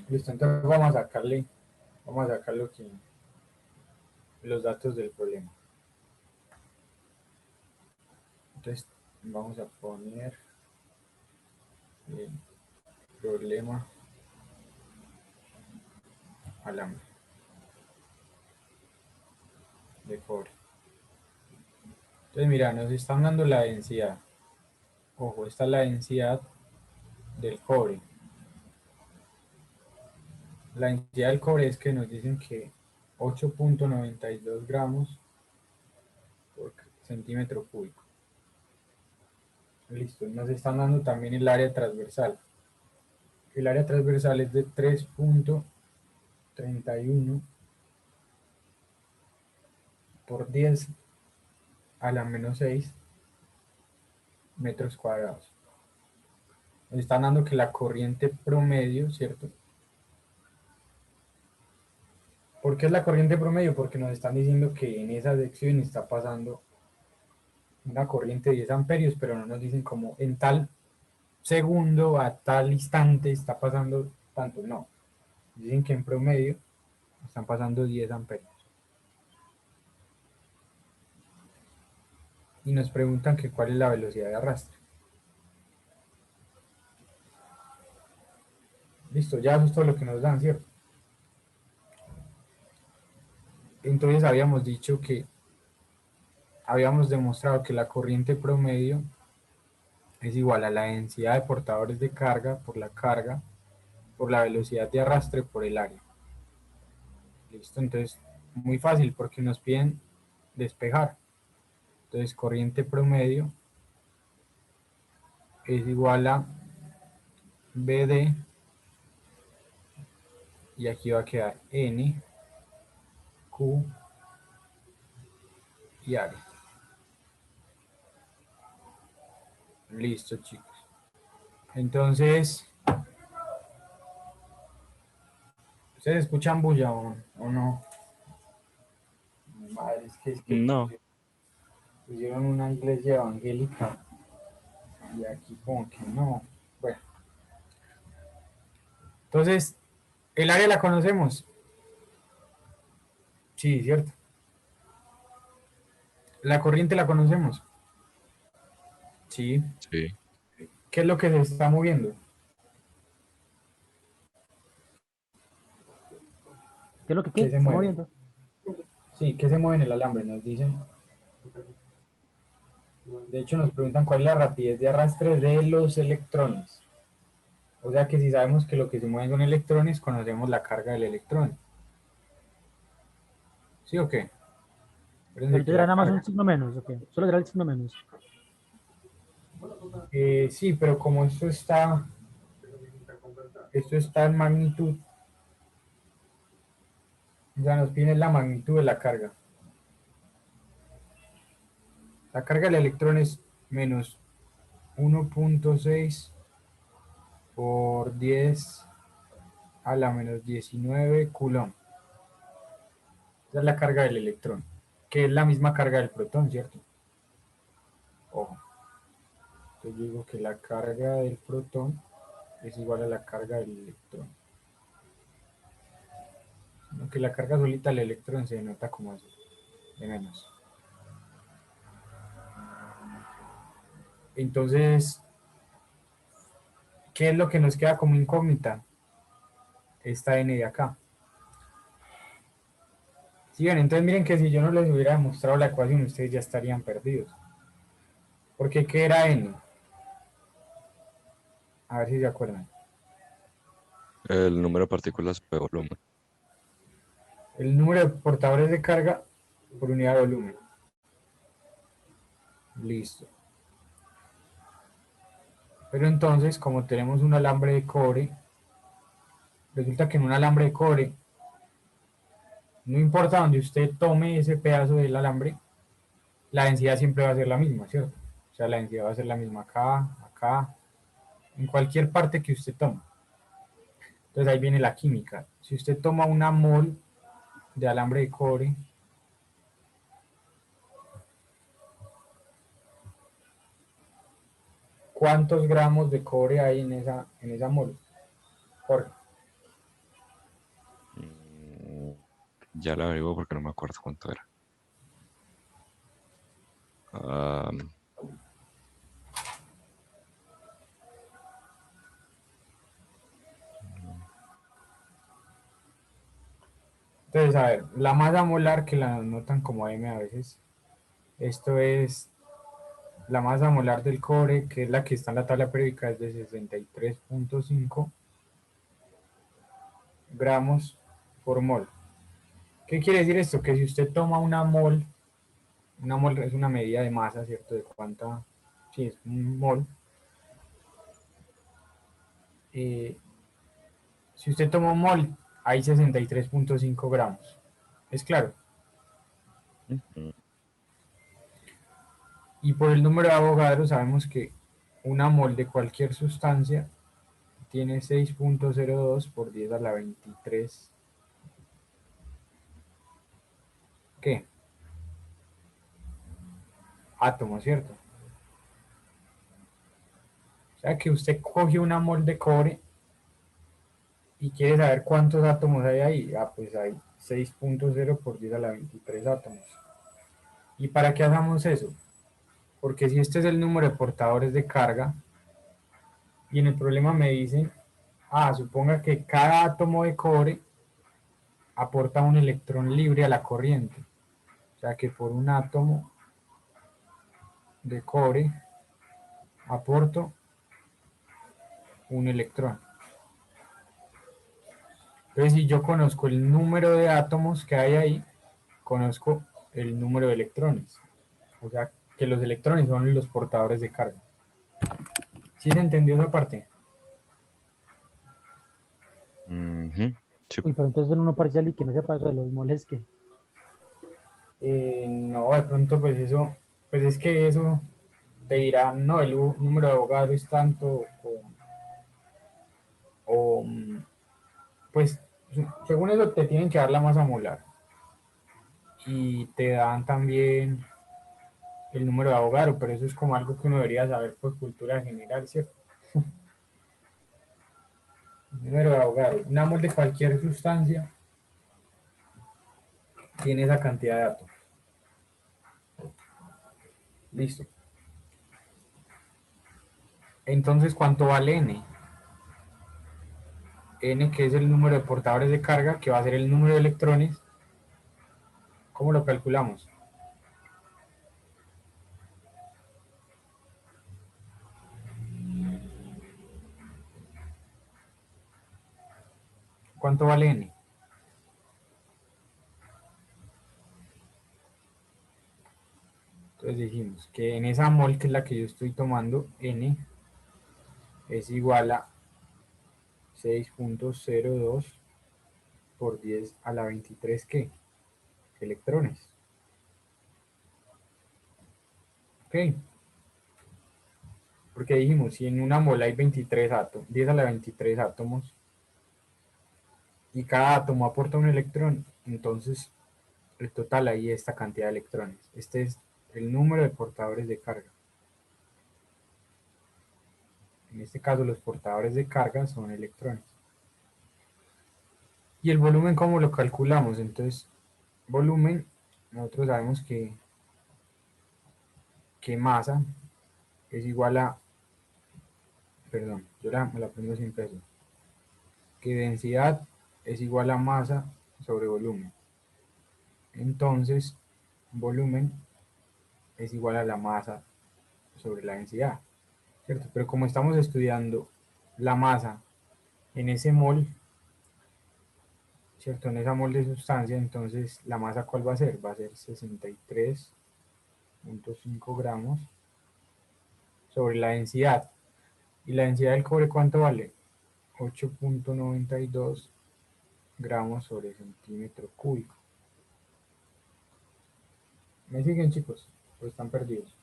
Listo, entonces vamos a sacar los datos del problema. Entonces vamos a poner el problema alambre de cobre. Entonces mira, nos están dando la densidad. Ojo, esta es la densidad del cobre. La densidad del cobre es que nos dicen que 8.92 gramos por centímetro cúbico. Listo, nos están dando también el área transversal. El área transversal es de 3.31 por 10 a la menos 6 metros cuadrados. Nos están dando que la corriente promedio, ¿cierto? ¿Por qué es la corriente promedio? Porque nos están diciendo que en esa sección está pasando una corriente de 10 amperios, pero no nos dicen como en tal segundo, a tal instante está pasando tanto, no. Dicen que en promedio están pasando 10 amperios. Y nos preguntan que cuál es la velocidad de arrastre. Listo, ya eso es todo lo que nos dan, ¿cierto? Entonces habíamos demostrado que la corriente promedio es igual a la densidad de portadores de carga por la velocidad de arrastre por el área. Listo, entonces muy fácil porque nos piden despejar. Entonces corriente promedio es igual a BD y aquí va a quedar N, Q y área. Listo, chicos. Entonces, ¿ustedes escuchan bulla o no? Madre, es que No, pusieron una iglesia evangélica y aquí como que no. Bueno, entonces, ¿el área la conocemos? Sí, cierto. ¿La corriente la conocemos? Sí. sí. ¿Qué es lo que se está moviendo? ¿Qué es lo que ¿Qué qué? se ¿Está mueve? moviendo? Sí, ¿qué se mueve en el alambre? Nos dicen. De hecho, nos preguntan cuál es la rapidez de arrastre de los electrones. O sea que si sabemos que lo que se mueven son electrones, conocemos la carga del electrón. ¿Sí o qué? Pero Acuérdense que entonces era la nada más un carga. signo menos, ¿ok? Solo era el signo menos. Sí, pero como esto está en magnitud, ya nos viene la magnitud de la carga. La carga del electrón es menos 1.6 por 10 a la menos 19 coulomb. Esa es la carga del electrón, que es la misma carga del protón, ¿cierto? Ojo. Entonces yo digo que la carga del protón es igual a la carga del electrón. Aunque la carga solita del electrón se denota como así, de menos. Entonces, ¿qué es lo que nos queda como incógnita? Esta n de acá. Si bien, entonces miren que si yo no les hubiera demostrado la ecuación, ustedes ya estarían perdidos. Porque ¿qué era n? A ver si se acuerdan. El número de partículas por volumen. El número de portadores de carga por unidad de volumen. Listo. Pero entonces, como tenemos un alambre de cobre, resulta que en un alambre de cobre, no importa donde usted tome ese pedazo del alambre, la densidad siempre va a ser la misma, ¿cierto? O sea, la densidad va a ser la misma acá, acá, en cualquier parte que usted tome. Entonces ahí viene la química. Si usted toma una mol de alambre de cobre, ¿cuántos gramos de cobre hay en esa mol? Jorge. Ya la averiguo porque no me acuerdo cuánto era. Ah, Entonces, a ver, la masa molar que la notan como M a veces, esto es la masa molar del cobre, que es la que está en la tabla periódica, es de 63.5 gramos por mol. ¿Qué quiere decir esto? Que si usted toma una mol es una medida de masa, ¿cierto? De cuánta, sí, es un mol. Eh, si usted toma un mol, hay 63.5 gramos. ¿Es claro? ujú. Y por el número de Avogadro sabemos que una mol de cualquier sustancia tiene 6.02 por 10 a la 23. ¿Qué? Átomos, ¿cierto? O sea que usted coge una mol de cobre y quiere saber cuántos átomos hay ahí. Ah, pues hay 6.0 por 10 a la 23 átomos. ¿Y para qué hacemos eso? Porque si este es el número de portadores de carga, y en el problema me dicen, suponga que cada átomo de cobre aporta un electrón libre a la corriente. O sea que por un átomo de cobre aporto un electrón. Entonces, si yo conozco el número de átomos que hay ahí, conozco el número de electrones. O sea, que los electrones son los portadores de carga. ¿Sí se entendió esa parte? Ujú. Sí. Uy, pero entonces uno parcial y que no sepa eso de los moles que. No, de pronto pues eso, pues es que eso te dirá, no, el número de abogado es tanto, o, pues según eso te tienen que dar la masa molar y te dan también el número de abogado, pero eso es como algo que uno debería saber por cultura general, ¿cierto? El número de abogado, un mol de cualquier sustancia tiene esa cantidad de átomos. Listo. Entonces, ¿cuánto vale n? N, que es el número de portadores de carga, que va a ser el número de electrones. ¿Cómo lo calculamos? ¿Cuánto vale n? Entonces dijimos que en esa mol, que es la que yo estoy tomando, n es igual a 6.02 por 10 a la 23, ¿qué? Electrones. ¿Ok? Porque dijimos, si en una mol hay 23 átomos, 10 a la 23 átomos, y cada átomo aporta un electrón, entonces el total ahí es esta cantidad de electrones. Este es el número de portadores de carga. En este caso los portadores de carga son electrones. ¿Y el volumen cómo lo calculamos? Entonces, volumen, nosotros sabemos que masa es igual a, perdón, me la aprendo siempre así, que densidad es igual a masa sobre volumen. Entonces, volumen es igual a la masa sobre la densidad, ¿cierto? Pero como estamos estudiando la masa en ese mol, ¿cierto? En esa mol de sustancia, entonces la masa ¿cuál va a ser? Va a ser 63.5 gramos sobre la densidad. ¿Y la densidad del cobre cuánto vale? 8.92 gramos sobre centímetro cúbico. ¿Me siguen, chicos? ¿O están perdidos?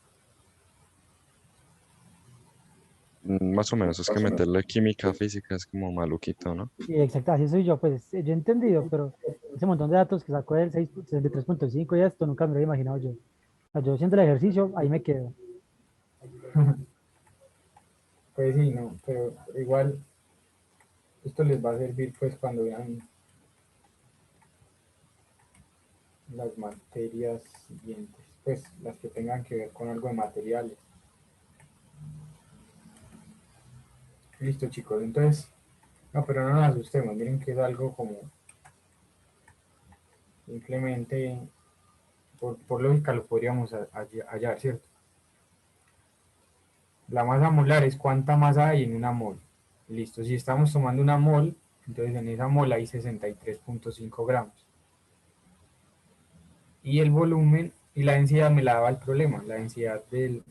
Más o menos, es que meterle química física es como maluquito, ¿no? Sí, exacto, así soy yo, pues yo he entendido, pero ese montón de datos que sacó del 63.5 y esto nunca me lo había imaginado yo. O sea, yo haciendo el ejercicio, ahí me quedo. Pues sí, no, pero igual esto les va a servir pues cuando vean las materias siguientes, pues las que tengan que ver con algo de materiales. Listo, chicos, entonces, no, pero no nos asustemos, miren que es algo como simplemente, por lógica lo podríamos hallar, ¿cierto? La masa molar es cuánta masa hay en una mol. Listo, si estamos tomando una mol, entonces en esa mol hay 63.5 gramos. Y el volumen y la densidad me la daba el problema, la densidad del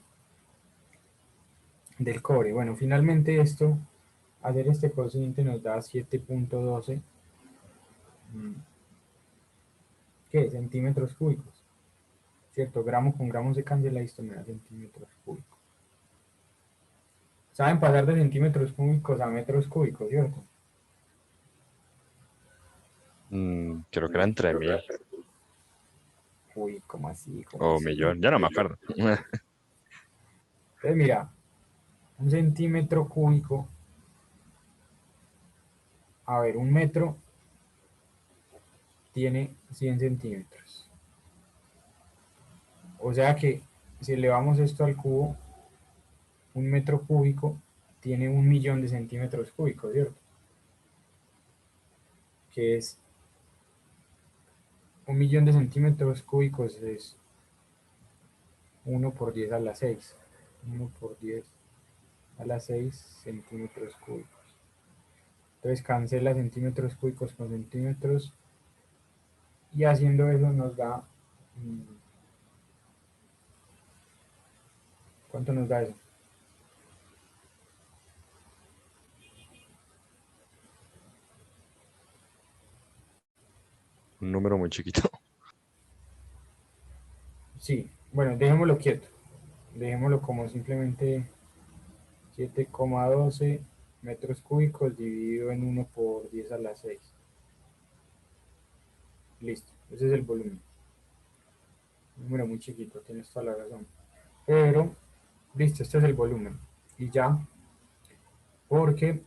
cobre. Bueno, finalmente esto, hacer este cociente nos da 7.12 ¿qué? Centímetros cúbicos, ¿cierto? Gramo con gramo se cancela y esto me da centímetros cúbicos. Saben pasar de centímetros cúbicos a metros cúbicos, ¿cierto? Creo que era entre 1000 Uy, ¿cómo así? ¿Cómo o así? millón, ya no me acuerdo. Entonces, mira, un centímetro cúbico, a ver, un metro tiene 100 centímetros. O sea que si elevamos esto al cubo, un metro cúbico tiene 1.000.000 de centímetros cúbicos, ¿cierto? Que es 1.000.000 de centímetros cúbicos es 1 por 10 a la 6. 1 por 10 a la 6 centímetros cúbicos. Entonces cancela centímetros cúbicos con centímetros y haciendo eso nos da... ¿Cuánto nos da eso? Un número muy chiquito. Sí, bueno, dejémoslo quieto. Dejémoslo como simplemente 7,12 metros cúbicos dividido en 1 por 10 a la 6. Listo, ese es el volumen. Un número muy chiquito, tienes toda la razón. Pero, listo, este es el volumen. Y ya, porque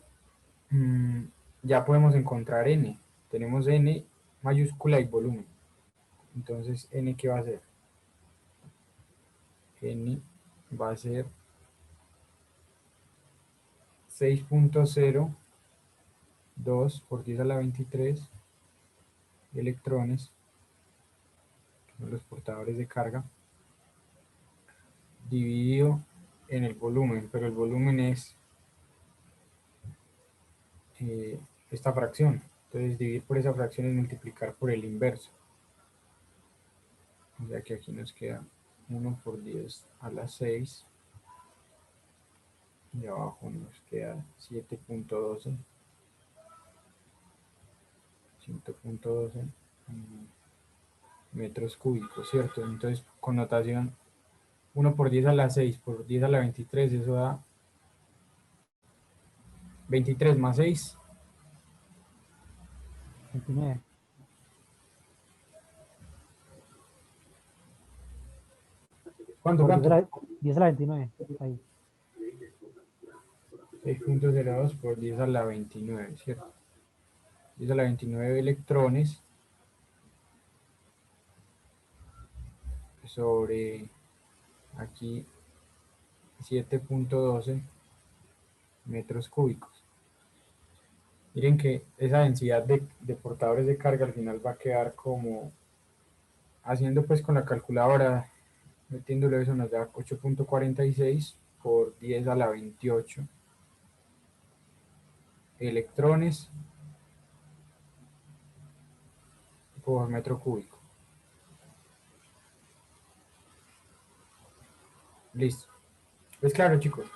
mm, ya podemos encontrar n. Tenemos n mayúscula y volumen. Entonces, n, ¿qué va a ser? N va a ser 6.02 por 10 a la 23 electrones, que son los portadores de carga, dividido en el volumen, pero el volumen es esta fracción. Entonces dividir por esa fracción es multiplicar por el inverso. O sea que aquí nos queda 1 por 10 a la 6 y abajo nos queda 7.12 metros cúbicos, ¿cierto? Entonces, con notación 1 por 10 a la 6 por 10 a la 23, eso da 23 más 6. 29. ¿Cuánto, Por 10 a cuánto? la, 10 a la 29. Ahí. 6.02 por 10 a la 29, ¿cierto? 10 a la 29 electrones sobre aquí 7.12 metros cúbicos. Miren que esa densidad de portadores de carga al final va a quedar como, haciendo pues con la calculadora, metiéndolo eso nos da 8.46 por 10 a la 28 electrones por metro cúbico. Listo. Pues claro, chicos.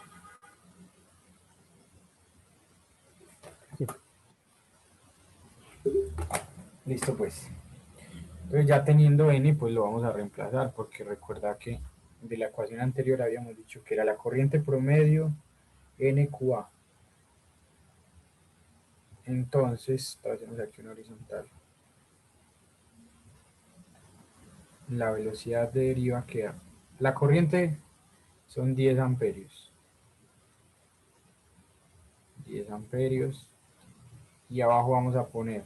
Sí. Listo, pues. Entonces ya teniendo n, pues lo vamos a reemplazar, porque recuerda que de la ecuación anterior habíamos dicho que era la corriente promedio NQA. Entonces, hacemos aquí una horizontal. La velocidad de deriva queda. La corriente son 10 amperios. 10 amperios. Y abajo vamos a poner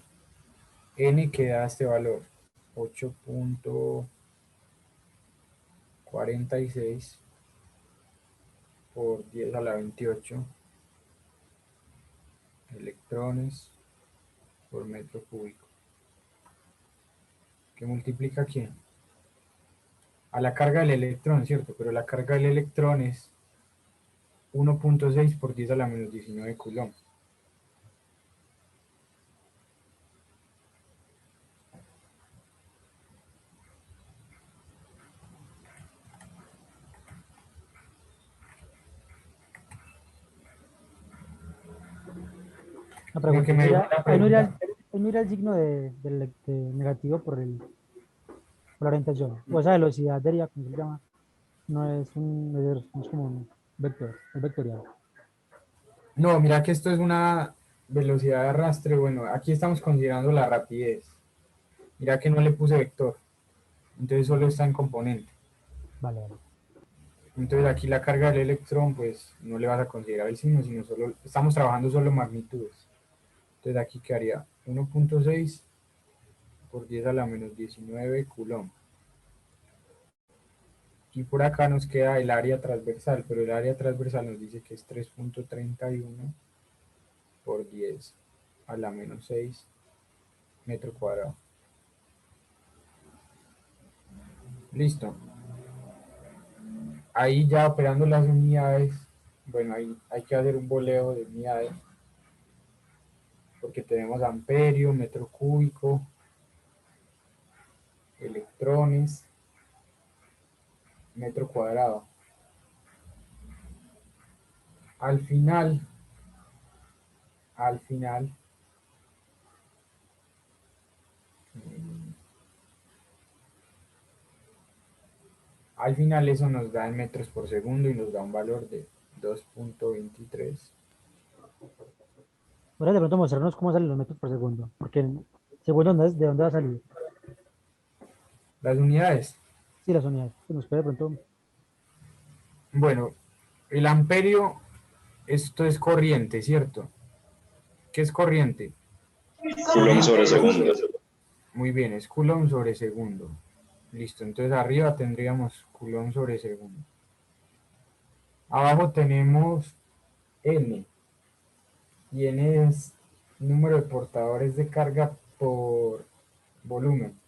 n que da este valor. 8.46 por 10 a la 28 electrones por metro cúbico. ¿Qué multiplica quién? A la carga del electrón, ¿cierto? Pero la carga del electrón es 1.6 por 10 a la menos 19 coulomb. La Lo pregunta que me dijo la ahí no iría pregunta. ahí no iría el signo de negativo por la orientación. O esa velocidad deriva, como se llama, no es como un vector, es vectorial. No, mira que esto es una velocidad de arrastre. Bueno, aquí estamos considerando la rapidez. Mira que no le puse vector. Entonces solo está en componente. Vale, vale. Entonces aquí la carga del electrón, pues no le vas a considerar el signo, sino solo, estamos trabajando solo magnitudes. Entonces aquí quedaría 1.6 por 10 a la menos 19 coulomb. Y por acá nos queda el área transversal, pero el área transversal nos dice que es 3.31 por 10 a la menos 6 metro cuadrado. Listo. Ahí ya operando las unidades, bueno, ahí hay que hacer un boleo de unidades, porque tenemos amperio, metro cúbico, electrones, metro cuadrado. Al final, al final, mm, al final eso nos da en metros por segundo y nos da un valor de 2.23. Podrías de pronto mostrarnos cómo salen los metros por segundo, porque en segundo no es de dónde va a salir. Las unidades. Sí, las unidades. Pues nos puede de pronto. Bueno, el amperio, esto es corriente, ¿cierto? ¿Qué es corriente? Coulomb Corriente sobre segundo. muy bien, es Coulomb sobre segundo. Listo, entonces arriba tendríamos Coulomb sobre segundo. Abajo tenemos N. Y N es número de portadores de carga por volumen.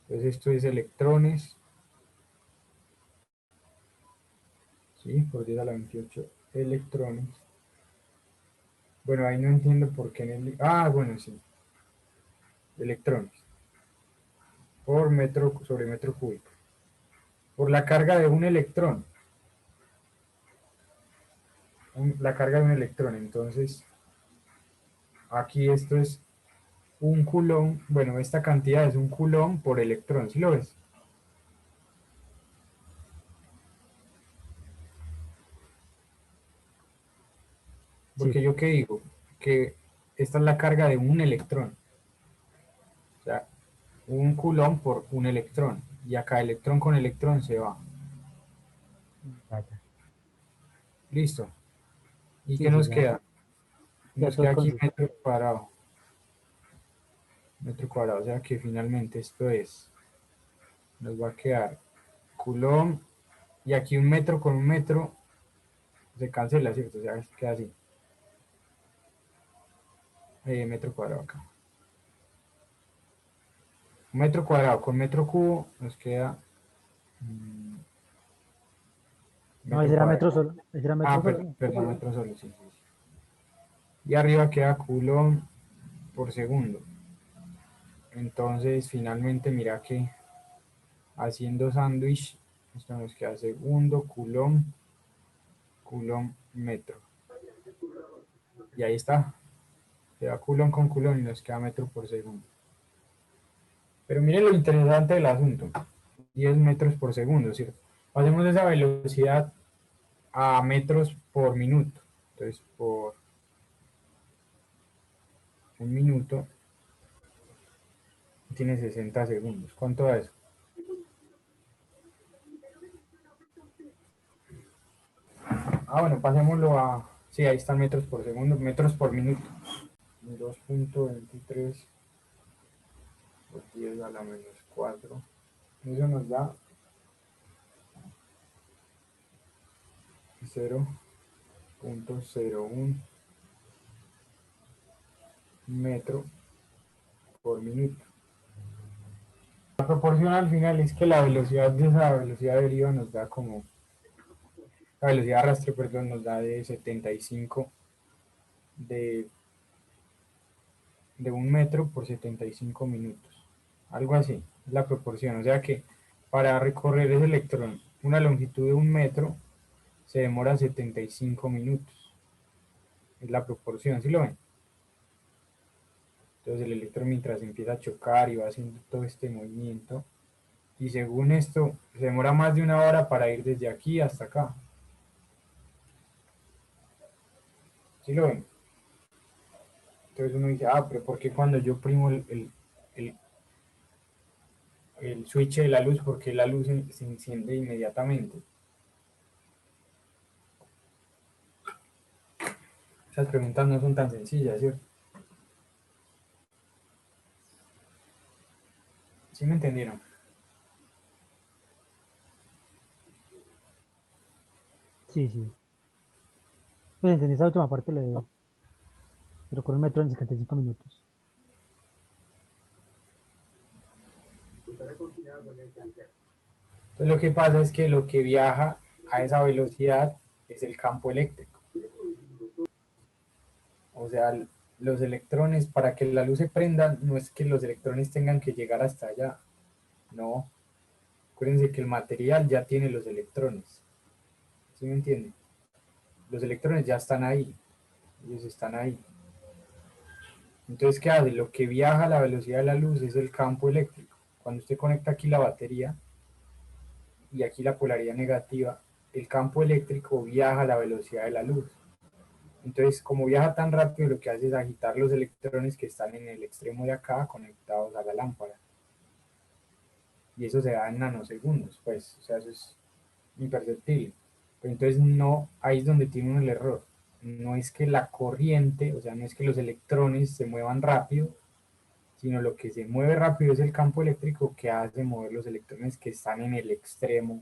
Entonces esto es electrones, ¿sí? Por 10 a la 28 electrones. Bueno, ahí no entiendo por qué en el... Ah, bueno, sí. Electrones. Por metro sobre metro cúbico. Por la carga de un electrón. La carga de un electrón. Entonces, aquí esto es un coulomb. Bueno, esta cantidad es un coulomb por electrón. ¿Sí lo ves? Sí, Porque yo qué digo, que esta es la carga de un electrón. O sea, un coulomb por un electrón. Y acá electrón con electrón se va. vaya. Listo. ¿Y qué Sí, sí, nos ya. queda? Ya Nos todo queda el aquí concepto. metro cuadrado. Metro cuadrado. O sea que finalmente esto es, nos va a quedar coulomb. Y aquí un metro con un metro se cancela, ¿cierto? O sea, queda así. Metro cuadrado acá. Un metro cuadrado con metro cubo nos queda No, ese metro era cuadrado. metro solo. Ese era metro Ah, solo, ¿no? perdón, metro solo, sí, sí, sí. Y arriba queda coulomb por segundo. Entonces, finalmente, mira que haciendo sándwich, esto nos queda segundo, coulomb, coulomb, metro. Y ahí está. Queda coulomb con coulomb y nos queda metro por segundo. Pero miren lo interesante del asunto. 10 metros por segundo, ¿cierto? Pasemos esa velocidad a metros por minuto. Entonces, por un minuto tiene 60 segundos. ¿Cuánto da eso? Ah, bueno, pasémoslo a... Sí, ahí están metros por segundo, metros por minuto. 2.23 por 10 a la menos 4. Eso nos da 0.01 metro por minuto. La proporción al final es que la velocidad de esa velocidad deriva nos da como, la velocidad de arrastre, perdón, nos da de 75 de 1 metro por 75 minutos. Algo así, es la proporción. O sea que para recorrer ese electrón una longitud de 1 metro se demora 75 minutos. Es la proporción, ¿sí lo ven? Entonces el electrón mientras empieza a chocar y va haciendo todo este movimiento, y según esto se demora más de 1 hora para ir desde aquí hasta acá. ¿Sí lo ven? Entonces uno dice, ah, pero ¿por qué cuando yo primo el switch de la luz, porque la luz se enciende inmediatamente? Esas preguntas no son tan sencillas, ¿cierto? ¿Sí me entendieron? Sí, sí. Pues entendí esa última parte, pero con un metro en 75 minutos. Entonces lo que pasa es que lo que viaja a esa velocidad es el campo eléctrico. O sea, los electrones, para que la luz se prenda, no es que los electrones tengan que llegar hasta allá. No. Acuérdense que el material ya tiene los electrones. ¿Sí me entienden? Los electrones ya están ahí. Ellos están ahí. Entonces, ¿qué hace? Lo que viaja a la velocidad de la luz es el campo eléctrico. Cuando usted conecta aquí la batería y aquí la polaridad negativa, el campo eléctrico viaja a la velocidad de la luz. Entonces, como viaja tan rápido, lo que hace es agitar los electrones que están en el extremo de acá conectados a la lámpara. Y eso se da en nanosegundos, pues, o sea, eso es imperceptible. Pero entonces no, ahí es donde tiene uno el error. No es que la corriente, o sea, no es que los electrones se muevan rápido, sino lo que se mueve rápido es el campo eléctrico que hace mover los electrones que están en el extremo.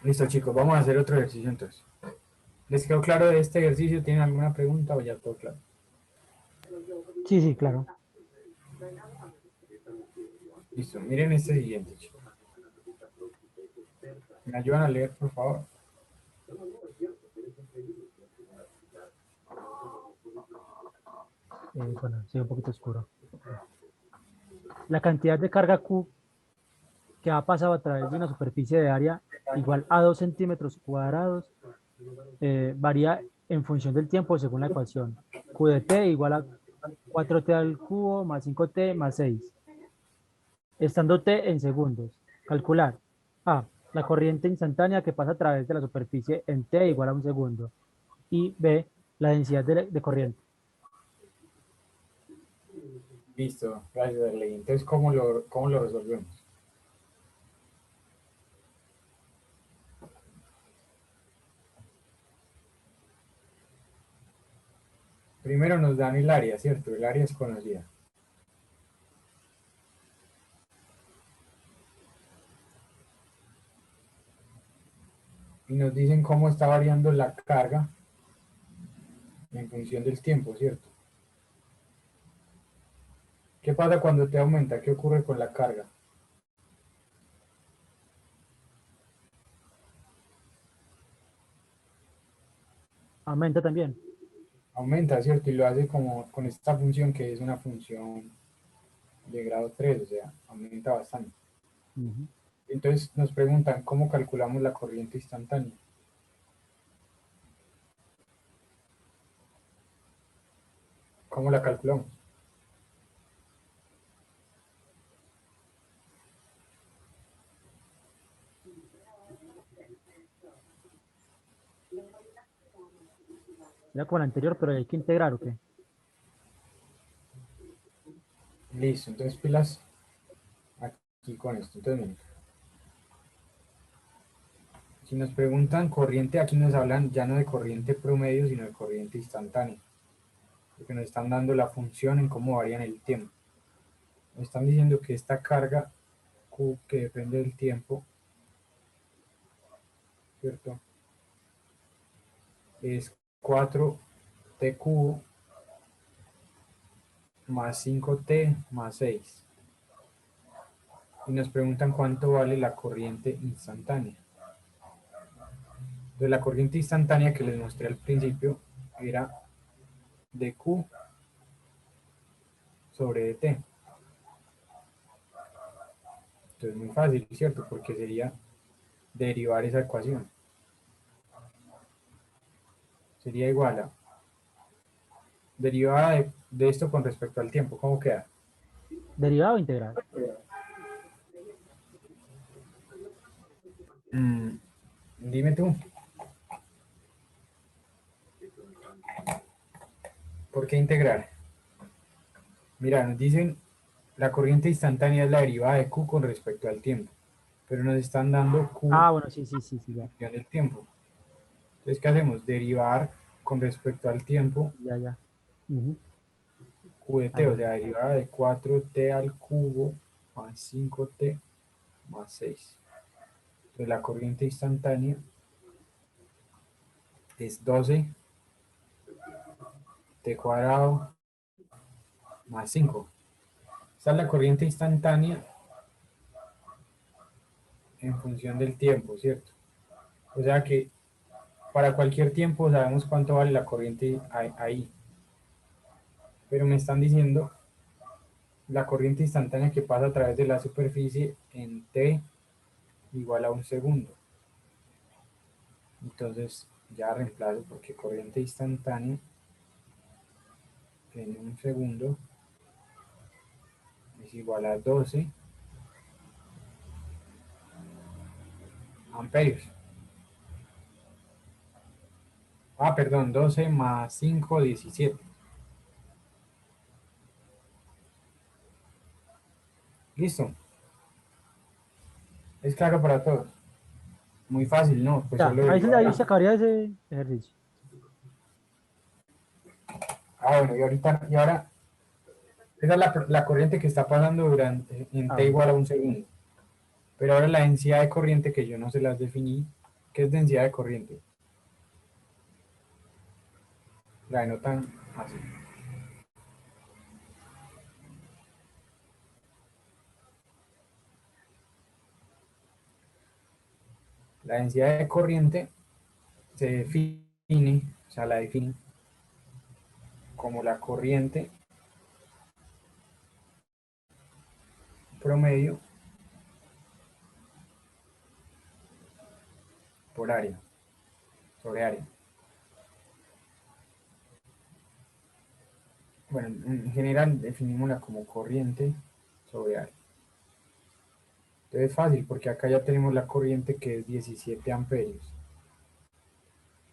Listo, chicos, vamos a hacer otro ejercicio entonces. ¿Les quedó claro de este ejercicio? ¿Tienen alguna pregunta o ya todo claro? Sí, sí, claro. Listo, miren este siguiente, chicos. ¿Me ayudan a leer, por favor? Bueno, sí, un poquito oscuro. La cantidad de carga Q que ha pasado a través de una superficie de área igual a 2 centímetros cuadrados varía en función del tiempo según la ecuación. Q de T igual a 4T al cubo más 5T más 6. Estando T en segundos. Calcular. A. La corriente instantánea que pasa a través de la superficie en T igual a 1 segundo. Y B. La densidad de corriente. Listo, gracias, Arley. Entonces, cómo lo resolvemos? Primero nos dan el área, ¿cierto? El área es conocida. Y nos dicen cómo está variando la carga en función del tiempo, ¿cierto? ¿Qué pasa cuando te aumenta? ¿Qué ocurre con la carga? Aumenta también. Aumenta, ¿cierto? Y lo hace como con esta función que es una función de grado 3, o sea, aumenta bastante. Uh-huh. Entonces nos preguntan cómo calculamos la corriente instantánea. ¿Cómo la calculamos? Era como la anterior, pero hay que integrar, ¿o qué? Listo, entonces pilas aquí con esto. Entonces, miren, si nos preguntan corriente, aquí nos hablan ya no de corriente promedio, sino de corriente instantánea. Porque nos están dando la función en cómo varía en el tiempo. Nos están diciendo que esta carga Q que depende del tiempo, ¿cierto? Es 4t cubo más 5t más 6. Y nos preguntan cuánto vale la corriente instantánea. Entonces la corriente instantánea que les mostré al principio era dq sobre dt. Entonces muy fácil, ¿cierto? Porque sería derivar esa ecuación. Sería igual a derivada de esto con respecto al tiempo. ¿Cómo queda? ¿Derivada o integral? Dime tú. ¿Por qué integrar? Mira, nos dicen la corriente instantánea es la derivada de Q con respecto al tiempo, pero nos están dando Q Ah, bueno, sí, sí, sí, sí, ya, en función del tiempo. Entonces, ¿qué hacemos? Derivar con respecto al tiempo ya, ya. Ujú. Q de Ah, t, o ya. sea, derivada de 4t al cubo más 5t más 6. Entonces, la corriente instantánea es 12t cuadrado más 5. Esta es la corriente instantánea en función del tiempo, ¿cierto? O sea que para cualquier tiempo sabemos cuánto vale la corriente ahí. Pero me están diciendo la corriente instantánea que pasa a través de la superficie en t igual a un segundo. Entonces ya reemplazo porque corriente instantánea en un segundo es igual a 12 amperios. Ah, perdón, 12 más 5, 17. Listo. Es claro para todos. Muy fácil, ¿no? Pues Ya, solo ahí derivar. se acabaría ese ejercicio. Ah, bueno, y ahora, esa es la corriente que está pasando durante, en Ah, t bueno. igual a un segundo. Pero ahora la densidad de corriente, que yo no se las definí, ¿qué es densidad de corriente? La denotan así. La densidad de corriente se define, o sea, la define como la corriente promedio por área, sobre área. Bueno, en general definimosla como corriente sobre área. Entonces es fácil porque acá ya tenemos la corriente que es 17 amperios.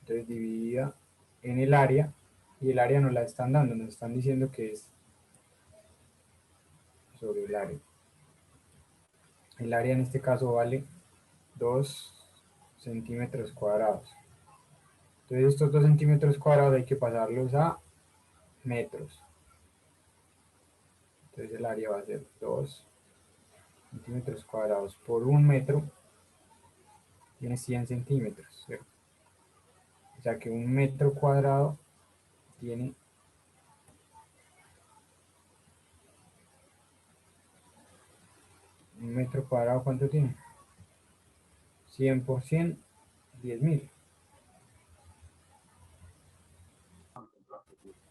Entonces dividida en el área, y el área nos la están dando, nos están diciendo que es sobre el área. El área en este caso vale 2 centímetros cuadrados. Entonces estos 2 centímetros cuadrados hay que pasarlos a metros. Entonces el área va a ser 2 centímetros cuadrados por un metro, tiene 100 centímetros, ¿cierto? O sea que un metro cuadrado tiene un metro cuadrado, ¿cuánto tiene? 100 por 100, 10.000.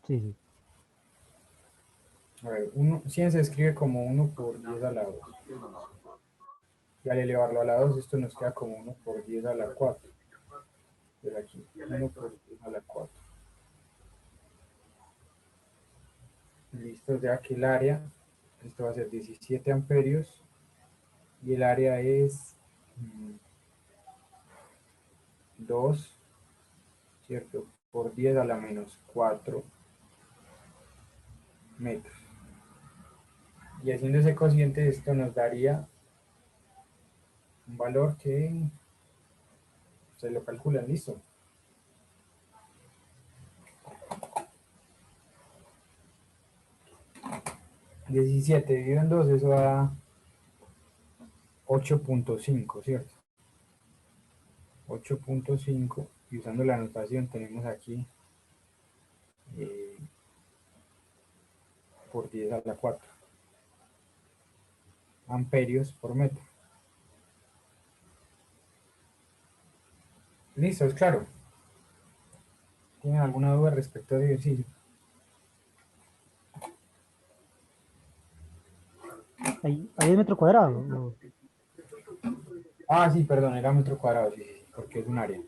Sí, sí. A ver, 100 se escribe como 1 por 10 a la 2. Y al elevarlo a la 2, esto nos queda como 1 por 10 a la 4. Pero aquí, 1 por 10 a la 4. Listo, ya que el área, esto va a ser 17 amperios, y el área es 2, ¿cierto? Por 10 a la menos 4 metros. Y haciendo ese cociente, esto nos daría un valor que se lo calculan, listo. 17 dividido en 2, eso da 8.5, ¿cierto? 8.5, y usando la notación tenemos aquí por 10 a la 4 amperios por metro. Listo, es claro. ¿Tienen alguna duda respecto al ejercicio? Ahí es metro cuadrado. ¿O? Ah, sí, perdón, era metro cuadrado, sí, sí, porque es un área.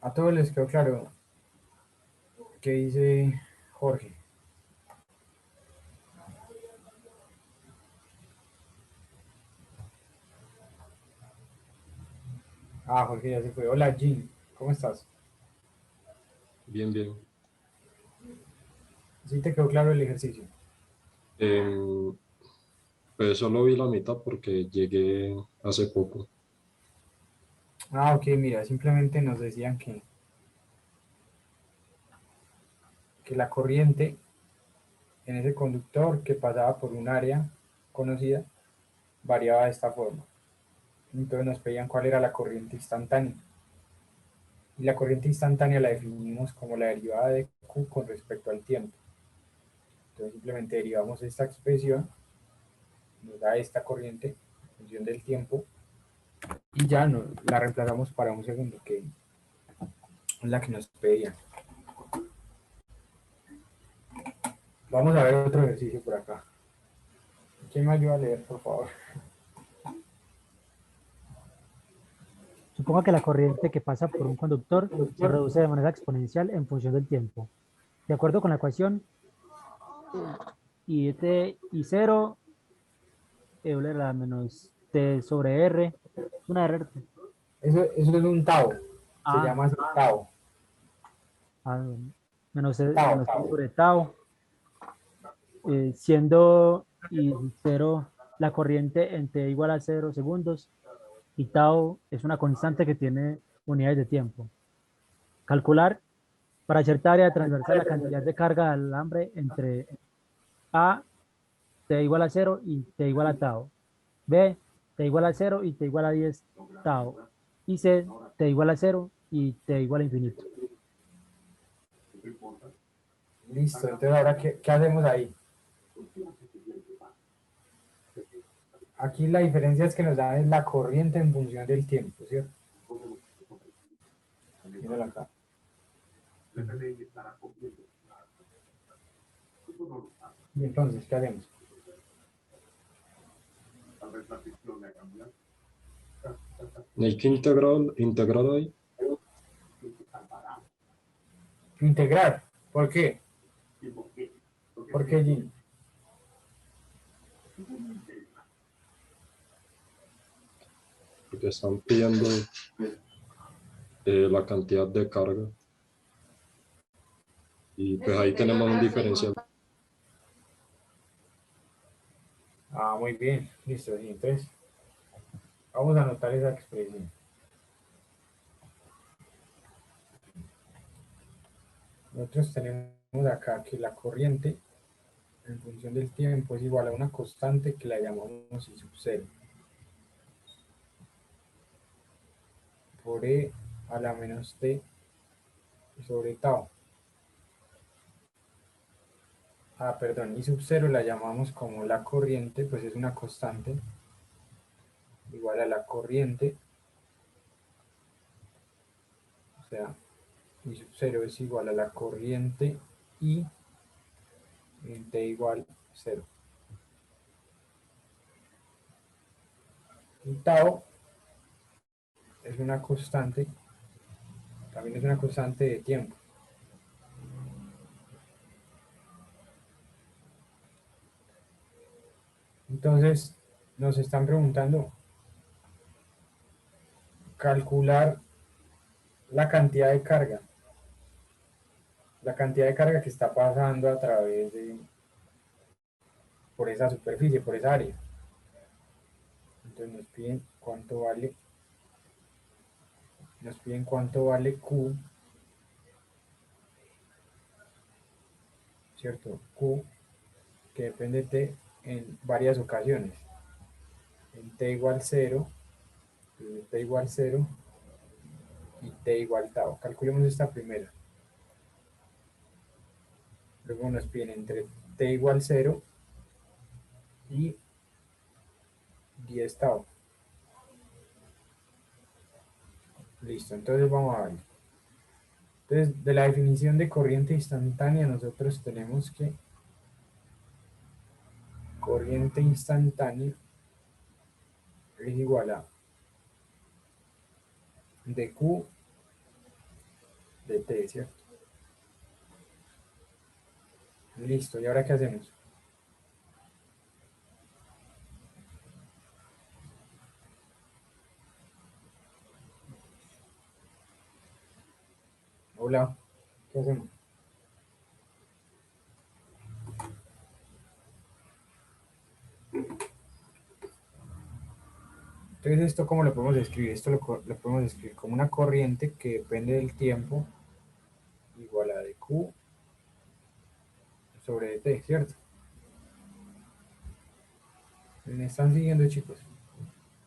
A todos les quedó claro qué dice Jorge. Ah, Jorge ya se fue. Hola, Jean, ¿cómo estás? Bien, bien. ¿Sí te quedó claro el ejercicio? Em, pues solo vi la mitad porque llegué hace poco. Ah, ok, mira, simplemente nos decían que la corriente en ese conductor que pasaba por un área conocida variaba de esta forma. Entonces nos pedían cuál era la corriente instantánea. Y la corriente instantánea la definimos como la derivada de Q con respecto al tiempo. Entonces simplemente derivamos esta expresión, nos da esta corriente en función del tiempo, y ya no, la reemplazamos para un segundo, que es la que nos pedían. Vamos a ver otro ejercicio por acá. ¿Quién me ayuda a leer, por favor? Suponga que la corriente que pasa por un conductor se reduce de manera exponencial en función del tiempo. De acuerdo con la ecuación, I t y 0 igual a la menos t sobre r. Es una r. Eso es un tau, se A, llama así tau. a menos, Tau, menos t tau. sobre tau, siendo y 0 la corriente en t igual a 0 segundos, y tau es una constante que tiene unidades de tiempo. Calcular para cierta área transversal la cantidad de carga del alambre entre A, t igual a 0 y t igual a tau. B, t igual a 0 y t igual a 10 tau. Y C, t igual a 0 y t igual a infinito. Listo, entonces ahora, ¿qué hacemos ahí? Aquí la diferencia es que nos dan es la corriente en función del tiempo, ¿cierto? Míralo acá. Y entonces, ¿qué hacemos? Hay que integrar ahí Integrar. ¿Por qué? Porque allí. porque están pidiendo la cantidad de carga. Y pues ahí tenemos un diferencial. Ah, muy bien. Listo. Y entonces, vamos a anotar esa expresión. Nosotros tenemos acá que la corriente en función del tiempo es igual a una constante que la llamamos I sub 0 por E a la menos T sobre tau. Ah, perdón, I sub 0 la llamamos como la corriente, pues es una constante igual a la corriente, o sea, I sub 0 es igual a la corriente I en T igual 0. Y tau es una constante, también es una constante de tiempo. Entonces, nos están preguntando calcular la cantidad de carga que está pasando a través de, por esa superficie, por esa área. Entonces nos piden cuánto vale nos piden cuánto vale Q, ¿cierto? Q, que depende de T en varias ocasiones. En T igual 0, T igual 0 y T igual tau. Calculemos esta primera. Luego nos piden entre T igual 0 y 10 tau. Listo, entonces vamos a ver. Entonces, de la definición de corriente instantánea, nosotros tenemos que corriente instantánea es igual a dQ de T, ¿cierto? Listo, ¿y ahora qué hacemos? Hola, ¿qué hacemos? Entonces, ¿esto cómo lo podemos escribir? Esto lo podemos escribir como una corriente que depende del tiempo igual a dQ sobre dt, ¿cierto? ¿Me están siguiendo, chicos?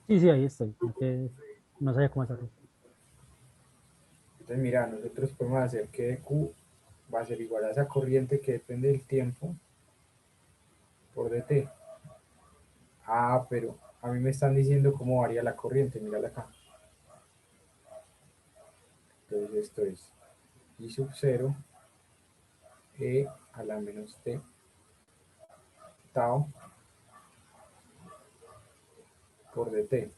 Sí, ahí estoy. No sabía cómo hacerlo. Entonces, mira, nosotros podemos hacer que dQ va a ser igual a esa corriente que depende del tiempo por dt. Ah, pero a mí me están diciendo cómo varía la corriente, mírala acá. Entonces esto es I sub 0 E a la menos T tau por dt.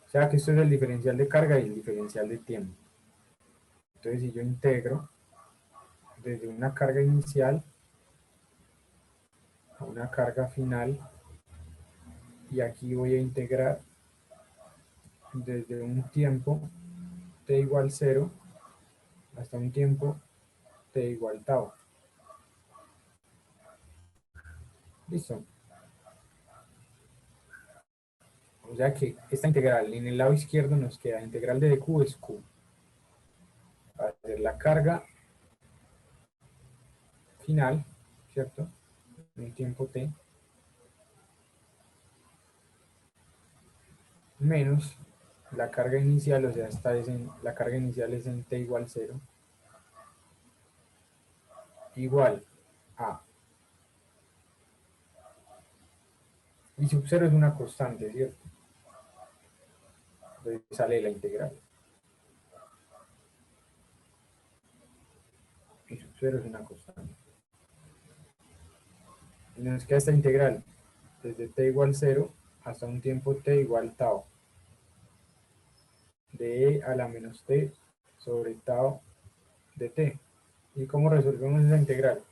O sea que esto es el diferencial de carga y el diferencial de tiempo. Entonces si yo integro desde una carga inicial a una carga final, y aquí voy a integrar desde un tiempo t igual 0 hasta un tiempo t igual tau. Listo. O sea que esta integral en el lado izquierdo nos queda integral de dq es q. Va a ser la carga final, ¿cierto? En un tiempo t, menos la carga inicial, o sea, la carga inicial es en t igual 0, igual a y sub 0 es una constante, ¿cierto? Entonces sale la integral. Y sub 0 es una constante. Y nos queda esta integral desde t igual 0 hasta un tiempo t igual tau de e a la menos t sobre tau de t. ¿Y cómo resolvemos esa integral?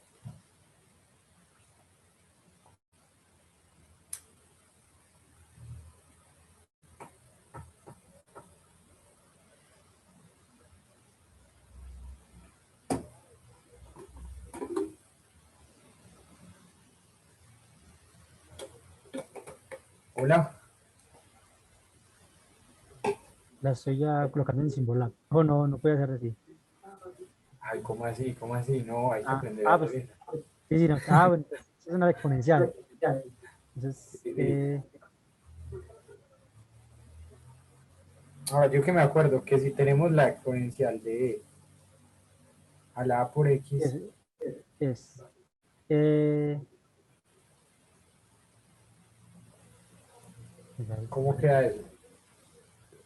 Hola. La estoy ya colocando en símbolo. Oh, no puede ser así. Ay, ¿cómo así? ¿Cómo así? No, hay que aprender a Pues leer. sí, no. Bueno, pues, es una exponencial. Entonces, Sí, sí. Ahora, yo que me acuerdo que si tenemos la exponencial de e a la a por x, es, es eh, ¿cómo queda eso?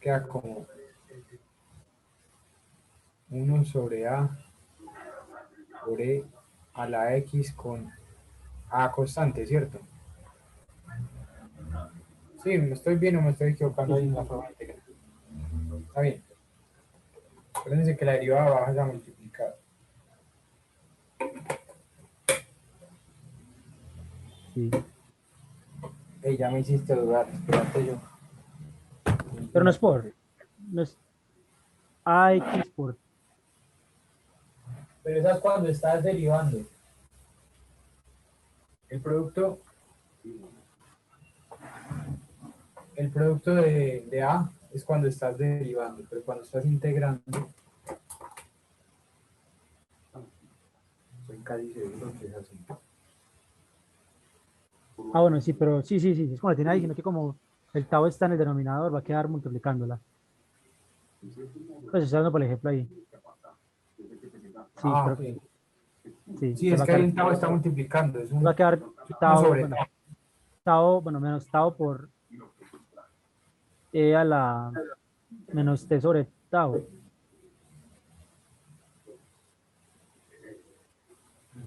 Queda como 1 sobre a por e a la x con a constante, ¿cierto? Sí, ¿me estoy bien o me estoy equivocando sí, ahí en la forma de integral? Está bien. Acuérdense que la derivada baja es a multiplicar. sí. Ey, ya me hiciste dudar, espérate yo. Pero no es AX por, Pero esa es cuando estás derivando. El producto, el producto de A es cuando estás derivando, pero cuando estás integrando, soy casi seguro que es así. Ah, bueno, sí, pero sí, es como la tiene ahí, sino que como el tau está en el denominador, va a quedar multiplicándola. Pues estoy dando por el ejemplo ahí. Sí, Ah, creo ok. que sí. Sí, Se es va a que ahí quedar, en tau está multiplicando, es va a quedar uno tau, sobre bueno, tau. tau, bueno, menos tau por e a la menos t sobre tau.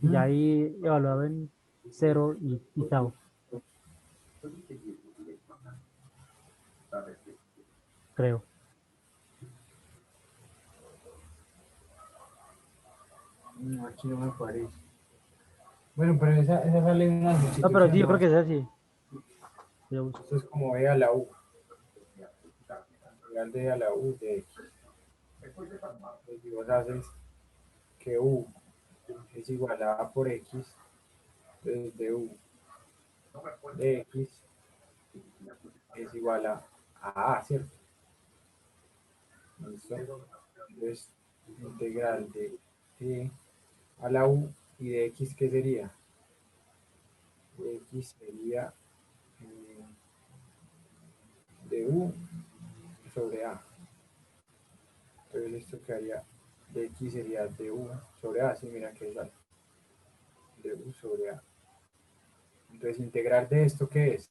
Y ya ahí evaluado en 0 y tau, creo. No, aquí no me parece. Bueno, pero esa sale en una No, pero sí, sustitución, yo ¿no? creo que es así. Yo busco. Esto es como e a la u, integral de e a la u de x. Entonces, si vos haces que u es igual a por x, entonces de u de x es igual a, ¿cierto? ¿Listo? Entonces, integral de e a la u y de x, ¿qué sería? De x sería de u sobre a. Entonces esto quedaría de x sería de u sobre a, sí, mira que sale, de u sobre a. Entonces integral de esto, ¿qué es?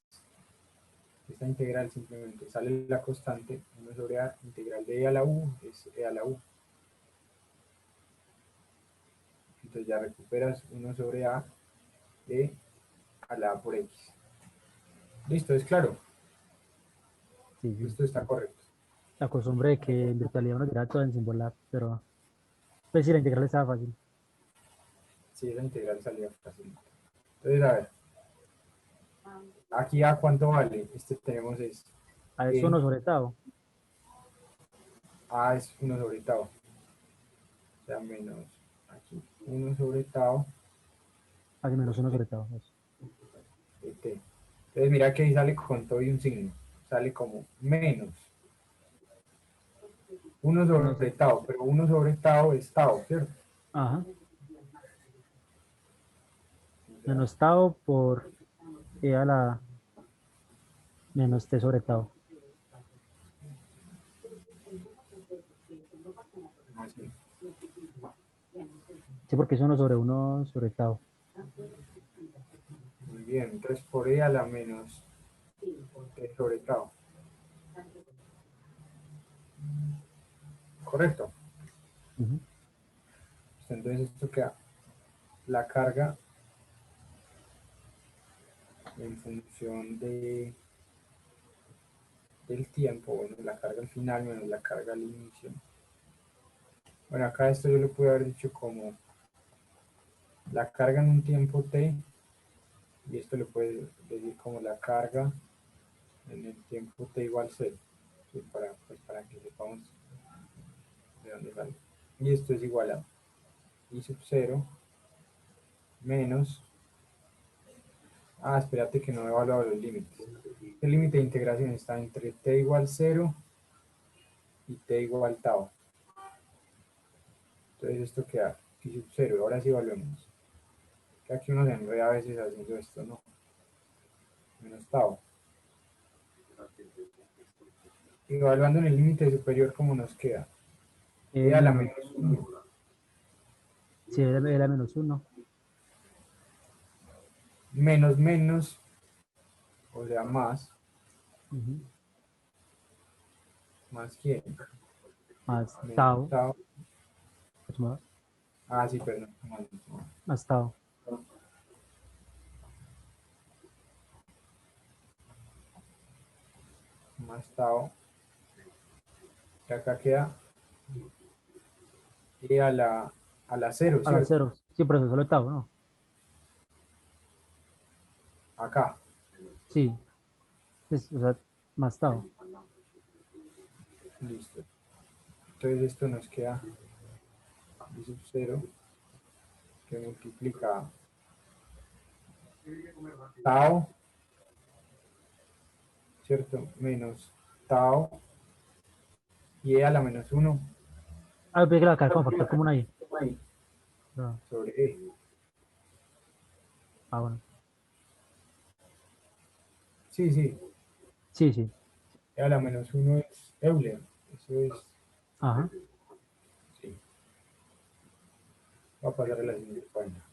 Esta integral simplemente sale la constante 1 sobre a, integral de e a la u es e a la u. Entonces ya recuperas 1 sobre a de a la a por x. Listo, es claro. Sí, sí. Esto está correcto. La costumbre de que en virtualidad uno dirá todo en singular, pero pues sí, la integral estaba fácil. Sí, esa integral salía fácil. Entonces, a ver, aquí a cuánto vale. Este tenemos es A es e, 1 sobre tau, a es 1 sobre tau. O sea, menos aquí 1 sobre tau hace menos 1 sobre tau. Eso. de t. Entonces, mira que ahí sale con todo y un signo. Sale como menos 1 Menos, sobre tau, pero 1 sobre tau es tau, ¿cierto? ajá, O sea, menos tau por e a la menos t sobre tau. así. Sí, porque es 1 sobre 1 sobre tau. Muy bien, entonces por e a la menos t sobre tau. Correcto. Ujú. Entonces esto queda la carga en función del tiempo, bueno, la carga al final menos la carga al inicio. Bueno, acá esto yo lo pude haber dicho como la carga en un tiempo t, y esto lo puedes decir como la carga en el tiempo t igual 0, ¿sí? Pues para que sepamos de dónde sale. Y esto es igual a i sub 0 menos, espérate que no he evaluado los límites. El límite de integración está entre t igual 0 y t igual tau. Entonces esto queda i sub 0, ahora sí evaluemos. Que aquí uno se enreda a veces haciendo esto, ¿no? Menos tau. Evaluando en el límite superior, ¿cómo nos queda? E a la Menos, menos 1. sí, era menos 1, Menos menos, o sea, más quién, más menos tau, tau. pues más, Sí, perdón, más tau. más tau. Y acá queda e a la 0, A las ¿cierto? 0, sí, pero eso es solo tau, ¿no? Acá, Sí, o sea, más tau. listo. Entonces esto nos queda i sub 0 que multiplica tau, ¿cierto? Menos tau y E a la menos 1 Ah, ve que la acá como factor común ahí. No. sobre E. Ah, bueno. Sí, sí, Sí, sí. E a la menos 1 es Euler. Eso es, Ajá. sí. Va a pasar a la siguiente página.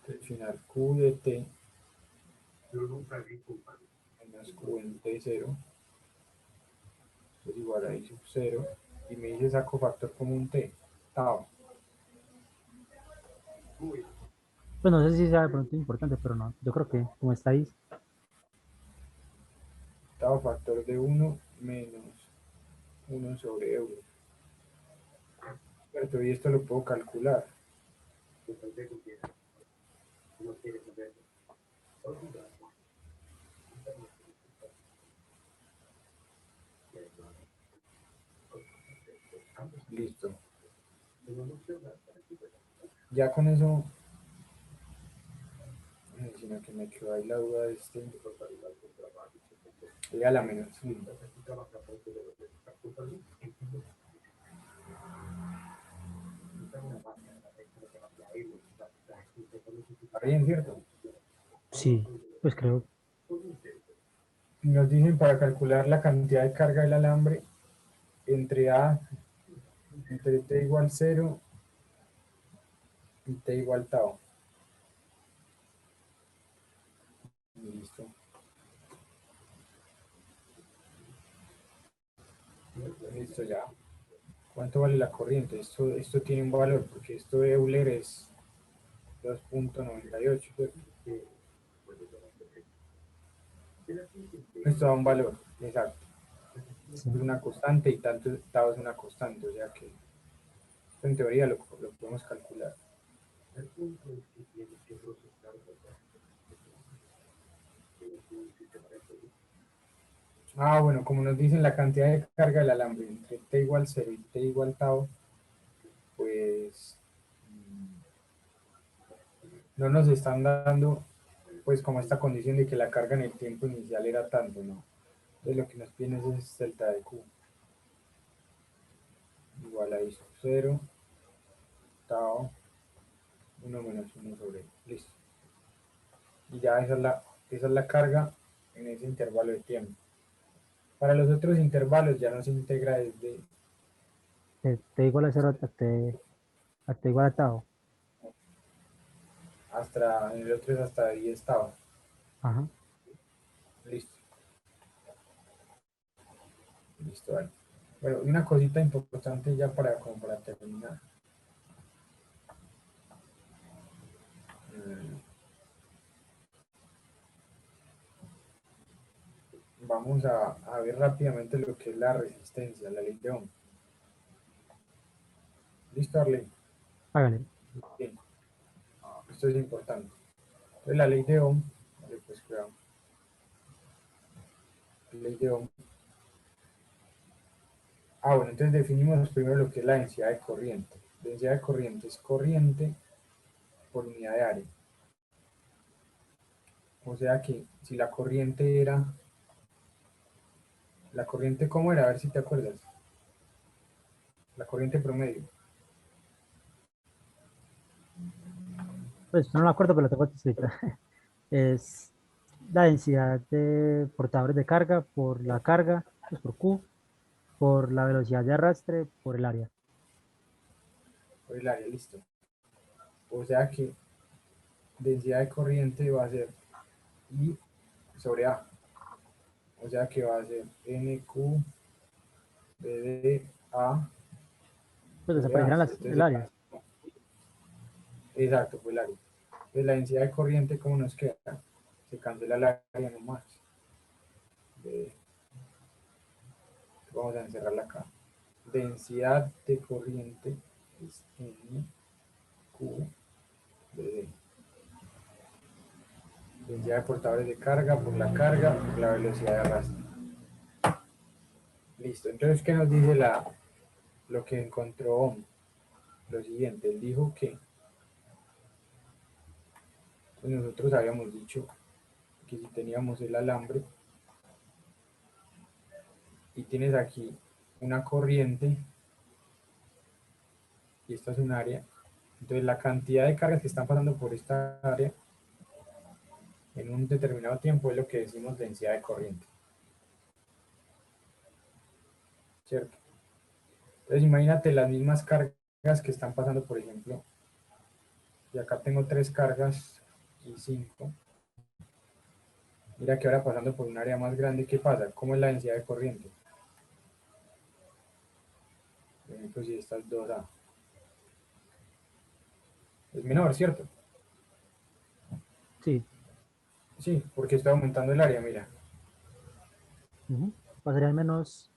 El final Q de T menos Q en T0 es igual a I sub 0. Y me dice saco factor común T. Tau. Pues no sé si sea de pronto importante, pero no. Yo creo que como está ahí, Tau factor de 1 menos 1 sobre Euler. Cierto, y esto lo puedo calcular. Listo. Ya con eso, sino que me quedó ahí la duda de este. E a la menos 1. Está bien, ¿cierto? sí, pues creo. Nos dicen para calcular la cantidad de carga del alambre entre A, entre T igual 0 y T igual tau. Listo. Listo ya. ¿Cuánto vale la corriente? Esto tiene un valor, porque esto de Euler es 2.98, ¿cierto? Esto da un valor, exacto. Sí. Es una constante y tanto tau es una constante, o sea que en teoría lo podemos calcular. Ah, bueno, como nos dicen la cantidad de carga del alambre entre T igual 0 y T igual tau, pues no nos están dando pues como esta condición de que la carga en el tiempo inicial era tanto, ¿no? Entonces lo que nos piden es delta de Q igual a I sub 0, tau, 1 menos 1 sobre, listo. Y ya esa es la carga en ese intervalo de tiempo. Para los otros intervalos ya no se integra desde T igual a 0 a T igual a tau. hasta, en el otro es hasta 10 tau. Ajá. Listo, listo, vale. Bueno, una cosita importante ya como para terminar. Mm, Vamos a ver rápidamente lo que es la resistencia, la ley de Ohm. Listo, Arlene. Hágale. Bien, esto es importante. Entonces, la ley de Ohm, vale, pues cuidado. La ley de Ohm. Ah, bueno, entonces definimos primero lo que es la densidad de corriente. Densidad de corriente es corriente por unidad de área. O sea que si la corriente era, la corriente ¿cómo era? A ver si te acuerdas. La corriente promedio. Pues no me acuerdo, pero la tengo aquí escrita. Es la densidad de portadores de carga por la carga, pues por Q, por la velocidad de arrastre, por el área. Por el área, listo. O sea que densidad de corriente va a ser I sobre A. O sea que va a ser NQ BD A Pues sobre A. desaparecerán el Entonces, área. exacto, por el área. Entonces la densidad de corriente, ¿cómo nos queda? Se cancela el área nomás. BD. Vamos a encerrarla acá. Densidad de corriente es NQ BD. Densidad de portadores de carga por la carga por la velocidad de arrastre. Listo. Entonces, ¿qué nos dice lo que encontró Ohm? Lo siguiente, él dijo que pues nosotros habíamos dicho que si teníamos el alambre y tienes aquí una corriente y esta es un área. Entonces la cantidad de cargas que están pasando por esta área en un determinado tiempo es lo que decimos densidad de corriente. ¿Cierto? Entonces imagínate las mismas cargas que están pasando, por ejemplo, y acá tengo 3 cargas y 5. Mira que ahora pasando por un área más grande, ¿qué pasa? ¿Cómo es la densidad de corriente? Por ejemplo, si estas 2A. Es menor, ¿cierto? Sí. Sí, porque está aumentando el área, mira. Ujú. Pasarían menos.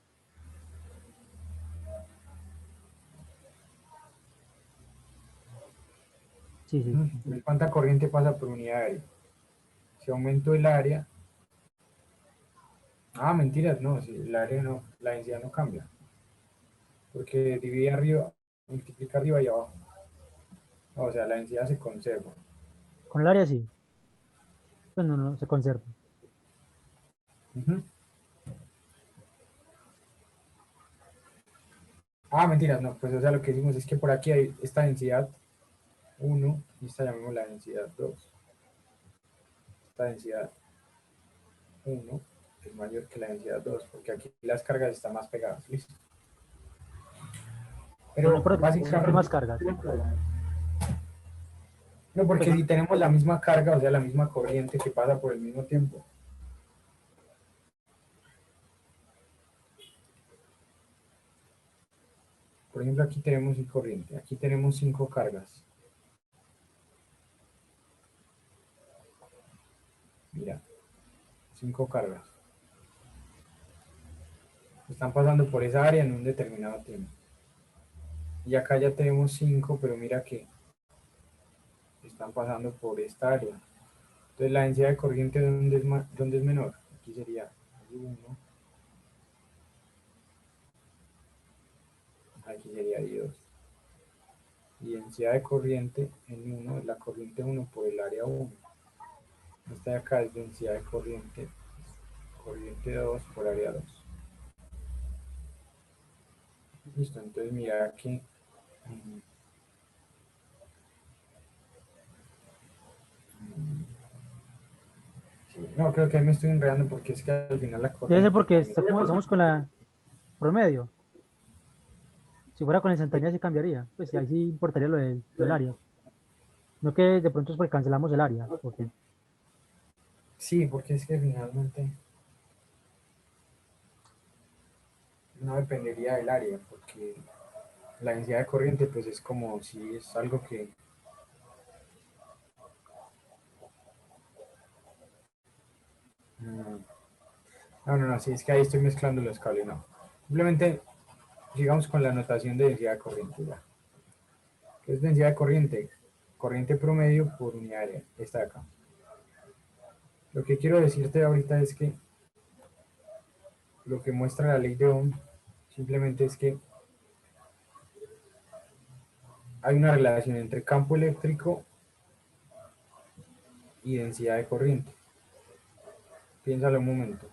Sí, sí. ¿Ves cuánta corriente pasa por unidad de área? Si aumento el área... Ah, mentiras, no, si el área no, la densidad no cambia. Porque divide arriba, multiplica arriba y abajo. O sea, la densidad se conserva. Con el área sí. Pues no, no, se conserva. Ujú. Ah, mentiras, no, pues o sea, lo que decimos es que por aquí hay esta densidad 1 y esta llamamos la densidad 2. Esta densidad 1 es mayor que la densidad 2 porque aquí las cargas están más pegadas, ¿listo? No, no, Pero pero siempre hay más básicamente, cargas. no, Pues porque no, si tenemos la misma carga, o sea, la misma corriente que pasa por el mismo tiempo, por ejemplo, aquí tenemos una corriente, aquí tenemos 5 cargas. Mira, 5 cargas. Están pasando por esa área en un determinado tiempo. Y acá ya tenemos 5, pero mira que están pasando por esta área. Entonces la densidad de corriente ¿dónde es menor? Aquí sería 1, aquí sería 2. Y densidad de corriente en 1 es la corriente 1 por el área 1. Esta de acá es densidad de corriente 2 por área 2. Listo, entonces mira que sí, no, creo que ahí me estoy enredando porque es que al final la debe ser corriente porque también. estamos con la promedio. Si fuera con la instantánea sí cambiaría. Pues ahí sí importaría lo del área. No que de pronto es porque cancelamos el área. Porque Sí, porque es que finalmente no dependería del área, porque la densidad de corriente pues es como si es algo que... mm, no, sí, es que ahí estoy mezclando los cables, no. Simplemente sigamos con la notación de densidad de corriente ya. ¿Qué es densidad de corriente? Corriente promedio por unidad área, esta de acá. Lo que quiero decirte ahorita es que lo que muestra la ley de Ohm simplemente es que hay una relación entre campo eléctrico y densidad de corriente. Piénsalo un momento.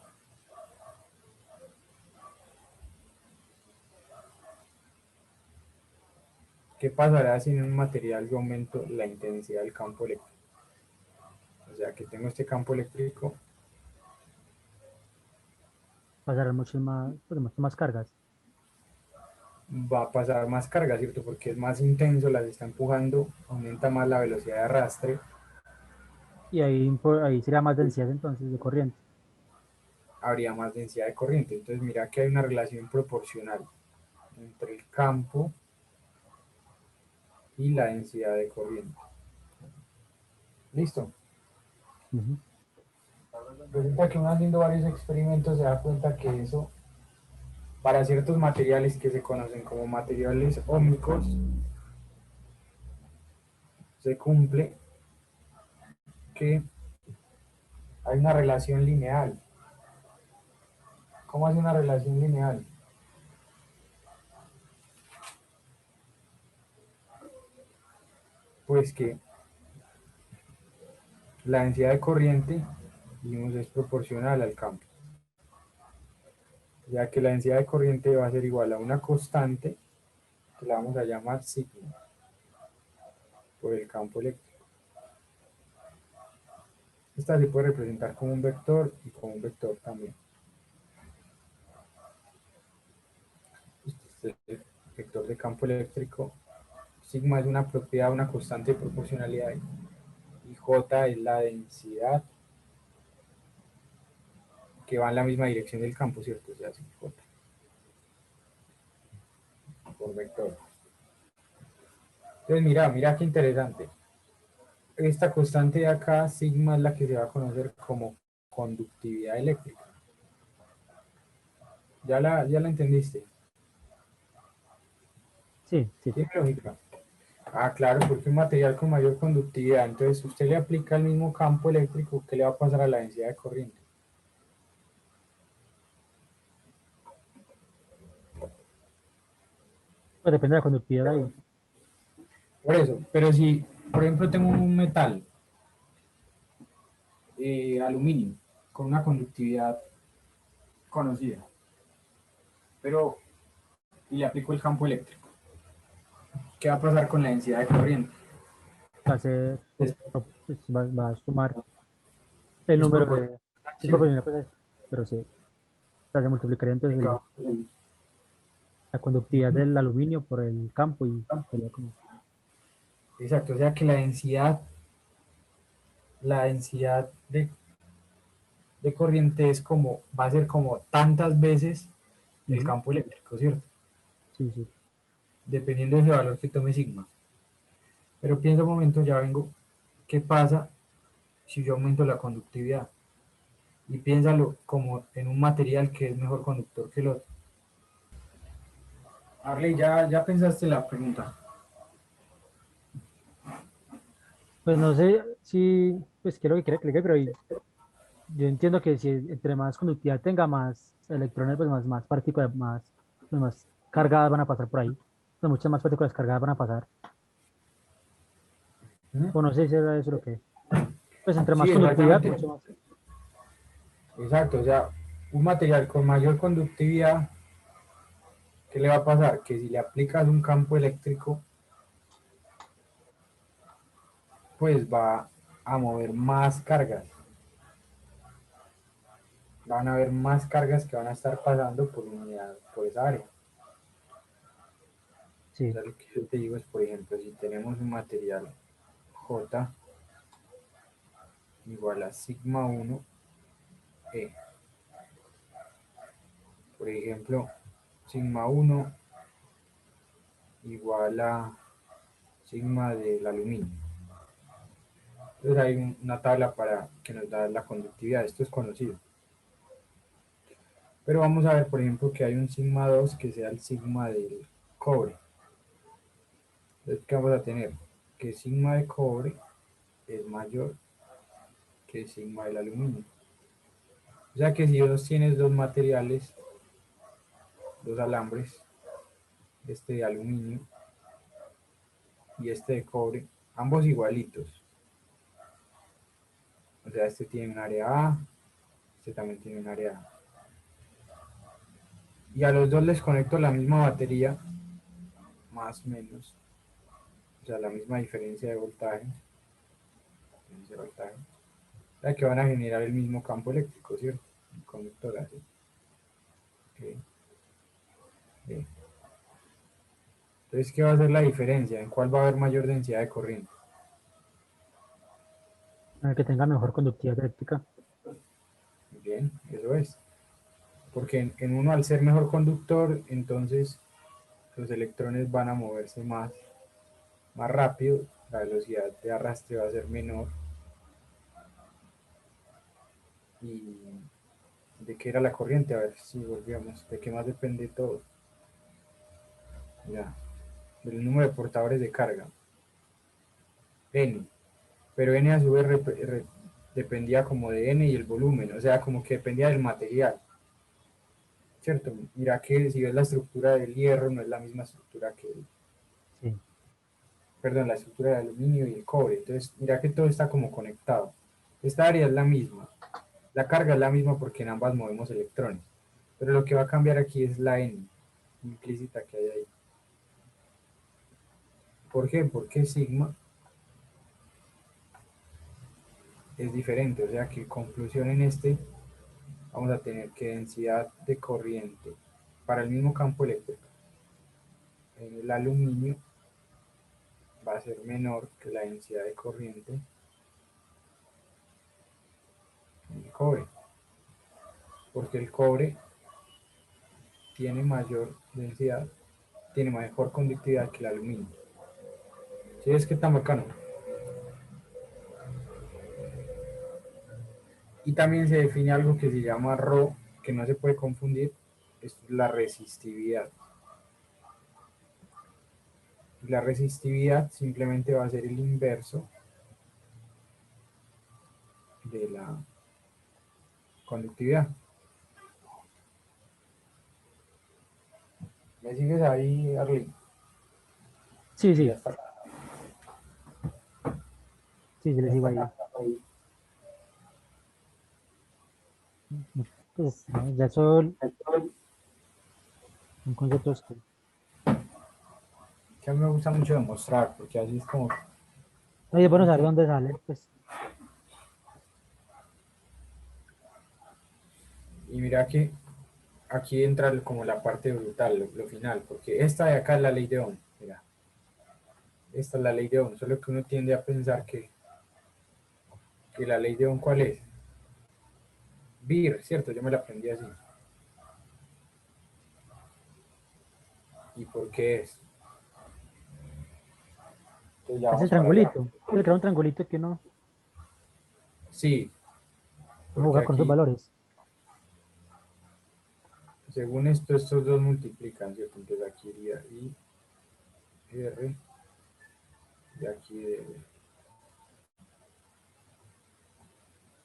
¿Qué pasará si en un material yo aumento la intensidad del campo eléctrico? O sea, que tengo este campo eléctrico, pasarán mucho más, pues, mucho más cargas. va a pasar más carga, ¿cierto? Porque es más intenso, las está empujando, aumenta más la velocidad de arrastre, Y ahí sería más densidad entonces de corriente. habría más densidad de corriente. Entonces mira que hay una relación proporcional entre el campo y la densidad de corriente. ¿Listo? Ujú. Resulta que uno haciendo varios experimentos se da cuenta que eso, para ciertos materiales que se conocen como materiales ómicos, se cumple que hay una relación lineal. ¿Cómo hace una relación lineal? Pues que la densidad de corriente, digamos, es proporcional al campo. ya que la densidad de corriente va a ser igual a una constante, que la vamos a llamar sigma, por el campo eléctrico. Esta se puede representar como un vector y como un vector también. Este es el vector de campo eléctrico. Sigma es una propiedad, una constante de proporcionalidad, y J es la densidad que va en la misma dirección del campo, ¿cierto? O sea, sí, J por vector. Entonces, mira qué interesante. Esta constante de acá, sigma, es la que se va a conocer como conductividad eléctrica. ¿Ya la entendiste? Sí, sí. ¿Tiene lógica? Ah, claro, porque un material con mayor conductividad, entonces usted le aplica el mismo campo eléctrico, ¿qué le va a pasar a la densidad de corriente? Pues depende de la conductividad ahí. Por eso, pero si, por ejemplo, tengo un metal, aluminio, con una conductividad conocida, pero y le aplico el campo eléctrico, ¿qué va a pasar con la densidad de corriente? Va a ser, Es, pues, va a sumar el es número proporcional, de, sí, ¿cierto? proporcional, pues, pero sí, o sea, se multiplicaría entonces la conductividad del aluminio por el campo y sería como, Exacto, o sea que la densidad de corriente es como, va a ser como tantas veces el ujú, campo eléctrico, ¿cierto? sí, sí. Dependiendo de ese valor que tome sigma. Pero piensa un momento, ya vengo, ¿qué pasa si yo aumento la conductividad? Y piénsalo como en un material que es mejor conductor que el otro. Arley, ya pensaste la pregunta. Pues no sé si, pues quiero que quiere que le diga, pero yo entiendo que si entre más conductividad tenga, más electrones, pues más partículas, pues más cargadas van a pasar por ahí. Pues muchas más partículas cargadas van a pasar. ¿Mm? O no sé si era eso lo que, pues entre más Sí, conductividad, exactamente. mucho más. Exacto, o sea, un material con mayor conductividad, ¿qué le va a pasar? Que si le aplicas un campo eléctrico, pues va a mover más cargas. Van a haber más cargas que van a estar pasando por unidad, por esa área. O Sí, sea, lo que yo te digo es, por ejemplo, si tenemos un material J igual a sigma 1 E, por ejemplo, sigma 1 igual a sigma del aluminio. Entonces hay una tabla para que nos da la conductividad, esto es conocido. Pero vamos a ver, por ejemplo, que hay un sigma 2 que sea el sigma del cobre. Entonces, ¿qué vamos a tener? Que sigma de cobre es mayor que sigma del aluminio. O sea que si vos tienes dos materiales, dos alambres, este de aluminio y este de cobre, ambos igualitos. O sea, este tiene un área A, este también tiene un área A. Y a los dos les conecto la misma batería, más o menos, o sea, la misma diferencia de voltaje. O sea, que van a generar el mismo campo eléctrico, ¿cierto? El conductor así. Ok, bien. Entonces, ¿qué va a ser la diferencia? ¿En cuál va a haber mayor densidad de corriente? que tenga mejor conductividad eléctrica. Bien, eso es. Porque en uno, al ser mejor conductor, entonces los electrones van a moverse más rápido, la velocidad de arrastre va a ser menor. ¿Y de qué era la corriente? A ver si volvíamos. ¿De qué más depende todo? Ya, del número de portadores de carga. N. Pero N a su vez dependía como de N y el volumen, o sea, como que dependía del material. ¿Cierto? Mira que si ves la estructura del hierro, no es la misma estructura que Sí, perdón, la estructura del aluminio y el cobre. Entonces, mira que todo está como conectado. Esta área es la misma. La carga es la misma porque en ambas movemos electrones. Pero lo que va a cambiar aquí es la N implícita que hay ahí. ¿Por qué? Porque sigma es diferente, o sea que conclusión en este vamos a tener que densidad de corriente para el mismo campo eléctrico en el aluminio va a ser menor que la densidad de corriente en el cobre, porque el cobre tiene mayor densidad, tiene mejor conductividad que el aluminio. ¿Sí es que tan bacano? Y también se define algo que se llama Rho, que no se puede confundir, es la resistividad. La resistividad simplemente va a ser el inverso de la conductividad. ¿Me sigues ahí, Arlene? Sí, Ya sí, está. sí, yo les Ya digo está ahí. acá. Ahí. Pues no, ya son conceptos Que a mí me gusta mucho demostrar, porque así es como... oye, bueno saber dónde sale, pues. Y mira que aquí entra como la parte brutal, lo final, porque esta de acá es la ley de Ohm. Mira, esta es la ley de Ohm, solo que uno tiende a pensar que la ley de Ohm, ¿cuál es? Beer, ¿cierto? Yo me la aprendí así. ¿Y por qué es? Entonces ya Es el vamos para allá. triangulito. Es el crear un triangulito que Sí, uno porque juega con esos aquí, valores. según esto, estos dos multiplican, ¿cierto? Entonces aquí iría I, R, y aquí D.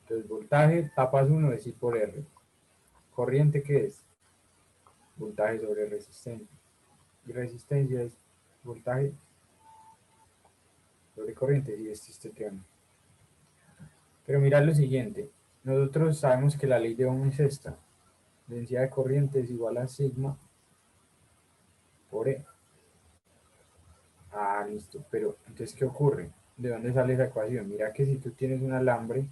Entonces voltaje, tapas 1 es I por R. Corriente, ¿qué es? Voltaje sobre resistencia. Y resistencia es voltaje sobre corriente, y este teorema. Pero mira lo siguiente, nosotros sabemos que la ley de Ohm es esta, densidad de corriente es igual a sigma por E. Ah, listo, pero entonces ¿qué ocurre? ¿De dónde sale esa ecuación? Mira que si tú tienes un alambre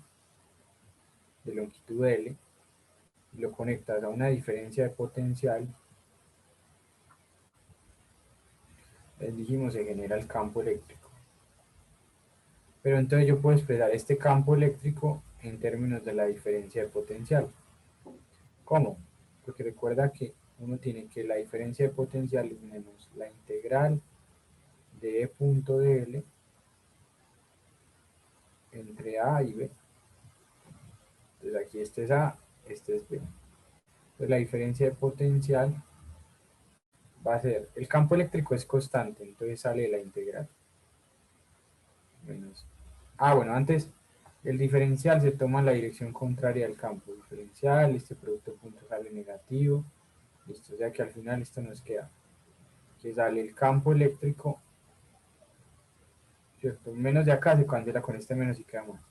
de longitud L y lo conectas a una diferencia de potencial, les dijimos se genera el campo eléctrico. Pero entonces yo puedo expresar este campo eléctrico en términos de la diferencia de potencial. ¿Cómo? Porque recuerda que uno tiene que la diferencia de potencial es menos la integral de E punto de L entre A y B. Entonces aquí este es A, este es B. Entonces la diferencia de potencial va a ser, el campo eléctrico es constante, entonces sale la integral. Menos. Ah, bueno, antes el diferencial se toma en la dirección contraria al campo diferencial, este producto de puntos sale negativo, listo, o sea que al final esto nos queda, que sale el campo eléctrico, ¿cierto? Menos de acá se cancela con este menos y queda más,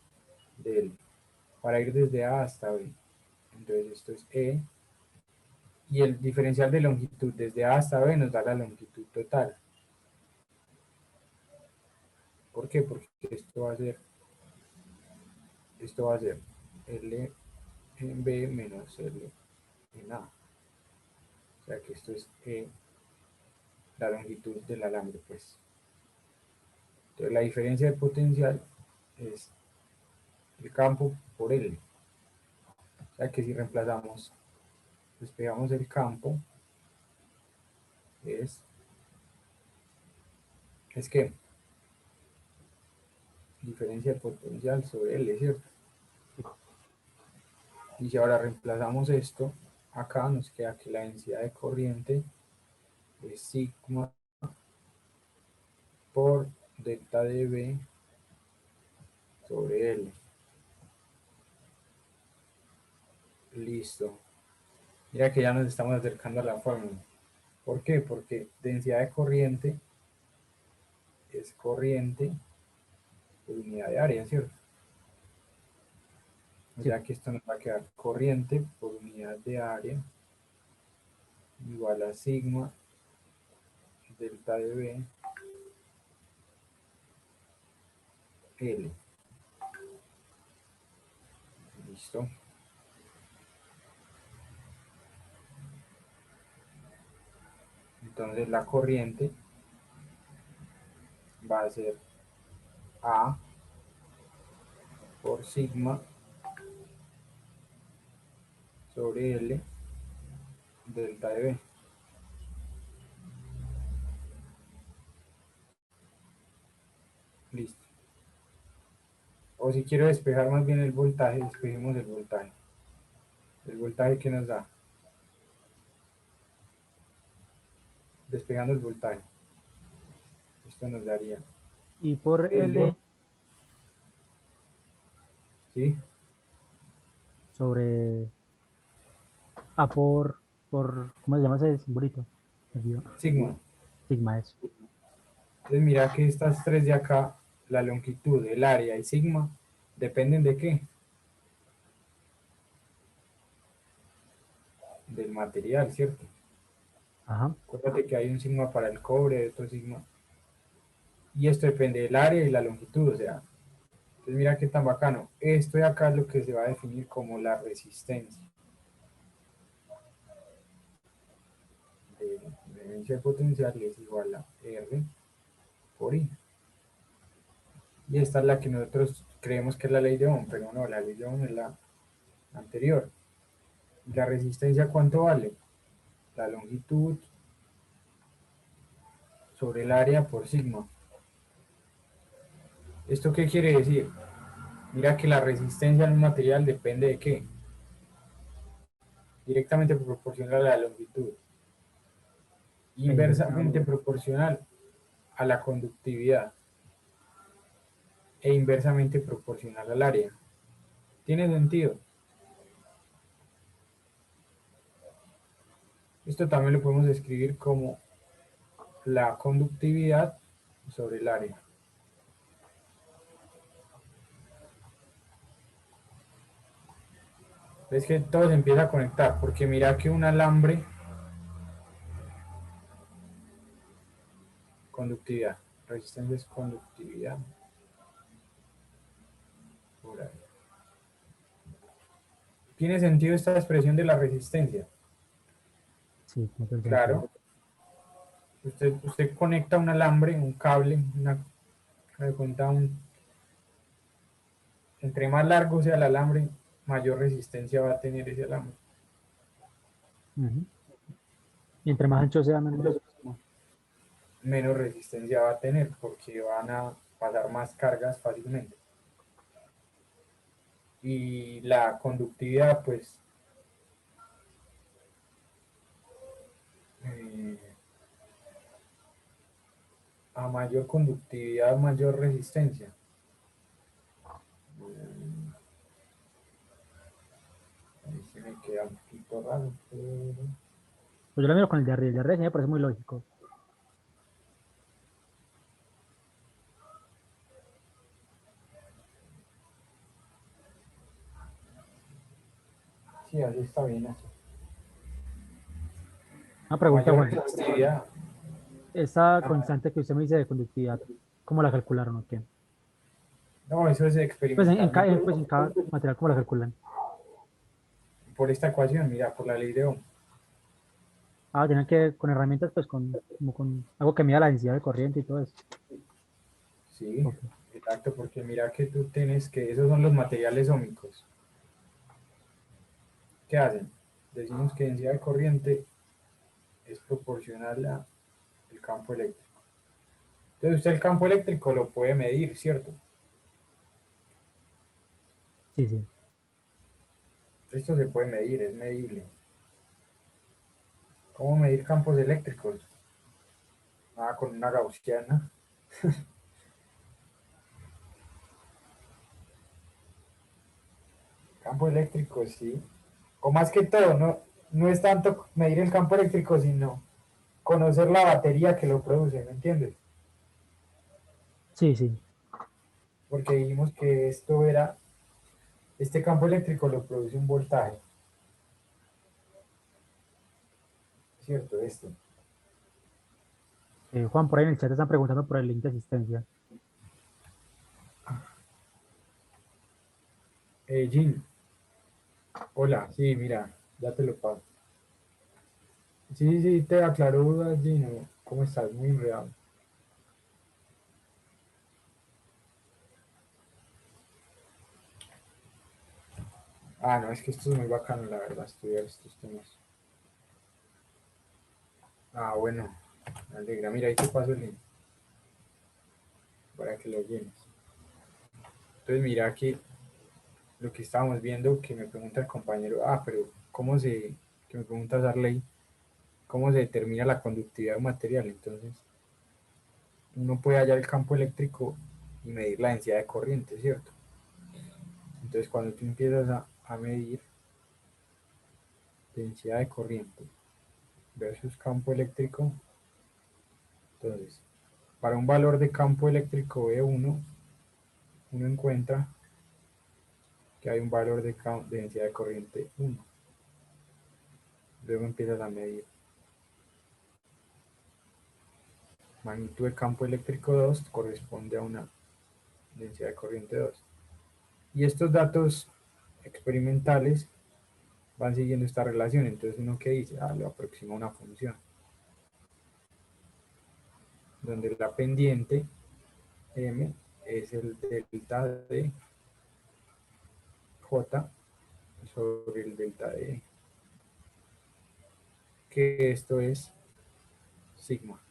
de L, para ir desde A hasta B. Entonces esto es E, y el diferencial de longitud desde A hasta B nos da la longitud total. ¿Por qué? Porque esto va a ser L en B menos L en A. O sea que esto es la longitud del alambre, pues. Entonces la diferencia de potencial es el campo por L. O sea que si reemplazamos, despejamos el campo, es que diferencia de potencial sobre L, ¿cierto? Y si ahora reemplazamos esto, acá nos queda que la densidad de corriente es sigma por delta de B sobre L. Listo. Mira que ya nos estamos acercando a la fórmula. ¿Por qué? Porque densidad de corriente es corriente por unidad de área, ¿cierto? O Sí, sea que esto nos va a quedar corriente por unidad de área igual a sigma delta de B L. Listo. Entonces la corriente va a ser A por sigma sobre L delta de B. Listo. O si quiero despejar más bien el voltaje, despejemos el voltaje. El voltaje que nos da. Despejando el voltaje. Esto nos daría Y por L, L ¿sí? sobre A por, ¿cómo se llama ese simbolito? Me olvidó. Sigma. Sigma eso. Entonces mira que estas tres de acá, la longitud, el área y sigma, dependen de qué? Del material, ¿cierto? Ajá. Acuérdate que hay un sigma para el cobre, otro sigma. Y esto depende del área y la longitud, o sea. Entonces mira qué tan bacano. Esto de acá es lo que se va a definir como la resistencia. De diferencia potencial es igual a R por I. Y esta es la que nosotros creemos que es la ley de Ohm, pero no, la ley de Ohm es la anterior. ¿Y la resistencia cuánto vale? La longitud sobre el área por sigma. ¿Esto qué quiere decir? Mira que la resistencia en un material depende de qué? Directamente proporcional a la longitud. E Inversamente proporcional a la conductividad. E inversamente proporcional al área. ¿Tiene sentido? Esto también lo podemos escribir como la conductividad sobre el área. Es que todo se empieza a conectar, porque mira que un alambre, conductividad, resistencia es conductividad. Por ahí. ¿Tiene sentido esta expresión de la resistencia? Sí, no tiene sentido. Claro. Usted conecta un alambre, un cable, me cuenta entre más largo sea el alambre, mayor resistencia va a tener ese alambre. Ujú. Y entre más ancho sea, menos. Menos resistencia va a tener porque van a pasar más cargas fácilmente. Y la conductividad, pues, eh, a mayor conductividad, mayor resistencia. Ahí se me queda un poquito raro, pero... Pues yo lo miro con el de arriba sí me parece muy lógico. Sí, así está bien. Así. Una A pregunta, mayor Juan. resistividad. Esa Ah, constante que usted me dice de conductividad, ¿cómo la calcularon o qué? no, eso es Pues experimentalmente pues en cada material, ¿cómo la calculan? por esta ecuación, mira, por la ley de Ohm. Ah, tienen que, con herramientas, pues como con algo que mida la densidad de corriente y todo eso. Sí, Ok. exacto, porque mira que tú tienes que, esos son los materiales ómicos. ¿Qué hacen? Decimos que densidad de corriente es proporcional al campo eléctrico. Entonces usted el campo eléctrico lo puede medir, ¿cierto? Sí, sí. Esto se puede medir, es medible. ¿Cómo medir campos eléctricos? Ah, con una gaussiana. Campo eléctrico, sí. O más que todo, no es tanto medir el campo eléctrico, sino conocer la batería que lo produce, ¿me entiendes? Sí, sí. Porque dijimos que esto era, este campo eléctrico lo produce un voltaje, ¿cierto? Esto. Juan, por ahí en el chat están preguntando por el link de asistencia. Jim, hola, sí, mira, ya te lo paso. Sí, sí, te aclaro dudas, Gino. ¿Cómo estás? Muy enredado. Ah, no, es que esto es muy bacano, la verdad, estudiar estos temas. Ah, bueno, me alegra. Mira, ahí te paso el link para que lo llenes. Entonces, mira aquí lo que estábamos viendo, que me pregunta el compañero, pero que me pregunta Sarley, ¿cómo se determina la conductividad de un material? Entonces, uno puede hallar el campo eléctrico y medir la densidad de corriente, ¿cierto? Entonces, cuando tú empiezas a medir densidad de corriente versus campo eléctrico, entonces, para un valor de campo eléctrico E1, uno encuentra que hay un valor de densidad de corriente 1. Luego empiezas a medir magnitud de campo eléctrico 2 corresponde a una densidad de corriente 2. Y estos datos experimentales van siguiendo esta relación. Entonces uno que dice, lo aproxima una función, donde la pendiente m es el delta de j sobre el delta de e, que esto es sigma.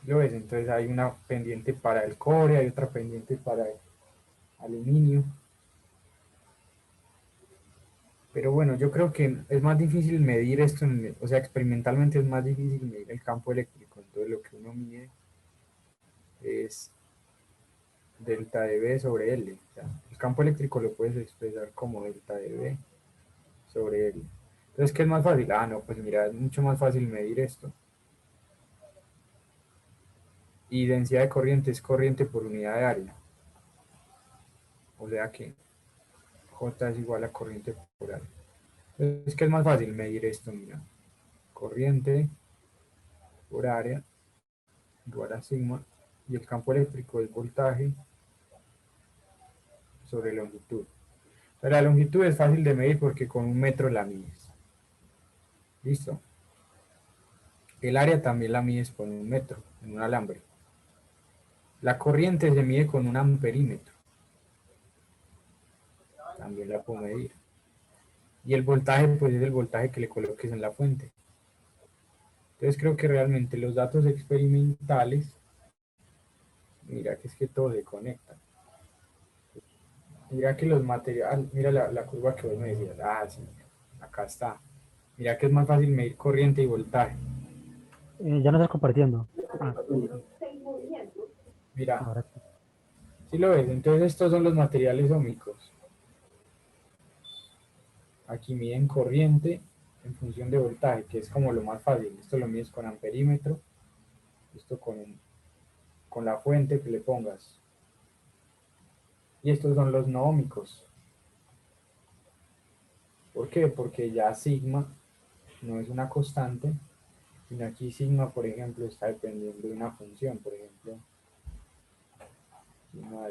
¿Lo ves? Entonces hay una pendiente para el cobre, hay otra pendiente para el aluminio. Pero bueno, yo creo que es más difícil medir esto, o sea, experimentalmente es más difícil medir el campo eléctrico. Entonces lo que uno mide es delta de B sobre L. O sea, el campo eléctrico lo puedes expresar como delta de B sobre L. Entonces, ¿qué es más fácil? No, pues mira, es mucho más fácil medir esto. Y densidad de corriente es corriente por unidad de área. O sea que J es igual a corriente por área. Entonces, ¿qué es más fácil medir esto? Mira, corriente por área igual a sigma, y el campo eléctrico es voltaje sobre longitud. Pero la longitud es fácil de medir porque con un metro la mides. ¿Listo? El área también la mides con un metro, en un alambre. La corriente se mide con un amperímetro. También la puedo medir. Y el voltaje, pues es el voltaje que le coloques en la fuente. Entonces creo que realmente los datos experimentales, mira que es que todo se conecta. Mira que los materiales, mira la curva que vos me decías. Sí, acá está. Mira que es más fácil medir corriente y voltaje. Ya no estás compartiendo. Mira, Ahora sí. ¿sí lo ves? Entonces estos son los materiales ómicos. Aquí miden corriente en función de voltaje, que es como lo más fácil. Esto lo mides con amperímetro, esto con la fuente que le pongas. Y estos son los no ómicos. ¿Por qué? Porque ya sigma no es una constante, sino aquí sigma, por ejemplo, está dependiendo de una función, por ejemplo, sigma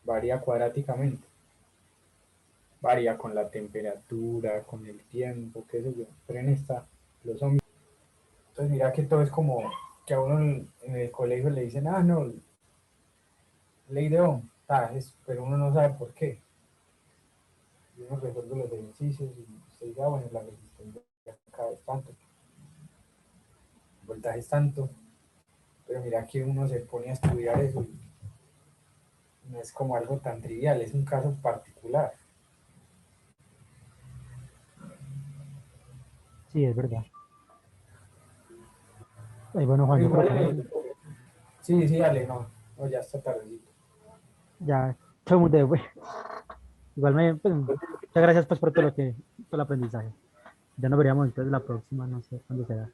varía cuadráticamente, varía con la temperatura, con el tiempo, qué sé yo, pero en esta los ómicos. Entonces mira que todo es como que a uno en el colegio le dicen, no, ley de Ohm, pero uno no sabe por qué. Y uno resuelve los ejercicios y usted dice, bueno, la resistencia acá es tanto, el voltaje es tanto, pero mira que uno se pone a estudiar eso y no es como algo tan trivial, es un caso particular. Sí, es verdad. Bueno, Juan, yo creo que Igual, sí, sí, dale, no, ya está tardecito. ya todo el mundo fue. Igual pues, muchas gracias pues por todo todo el aprendizaje. Ya nos veríamos entonces la próxima, no sé cuándo será.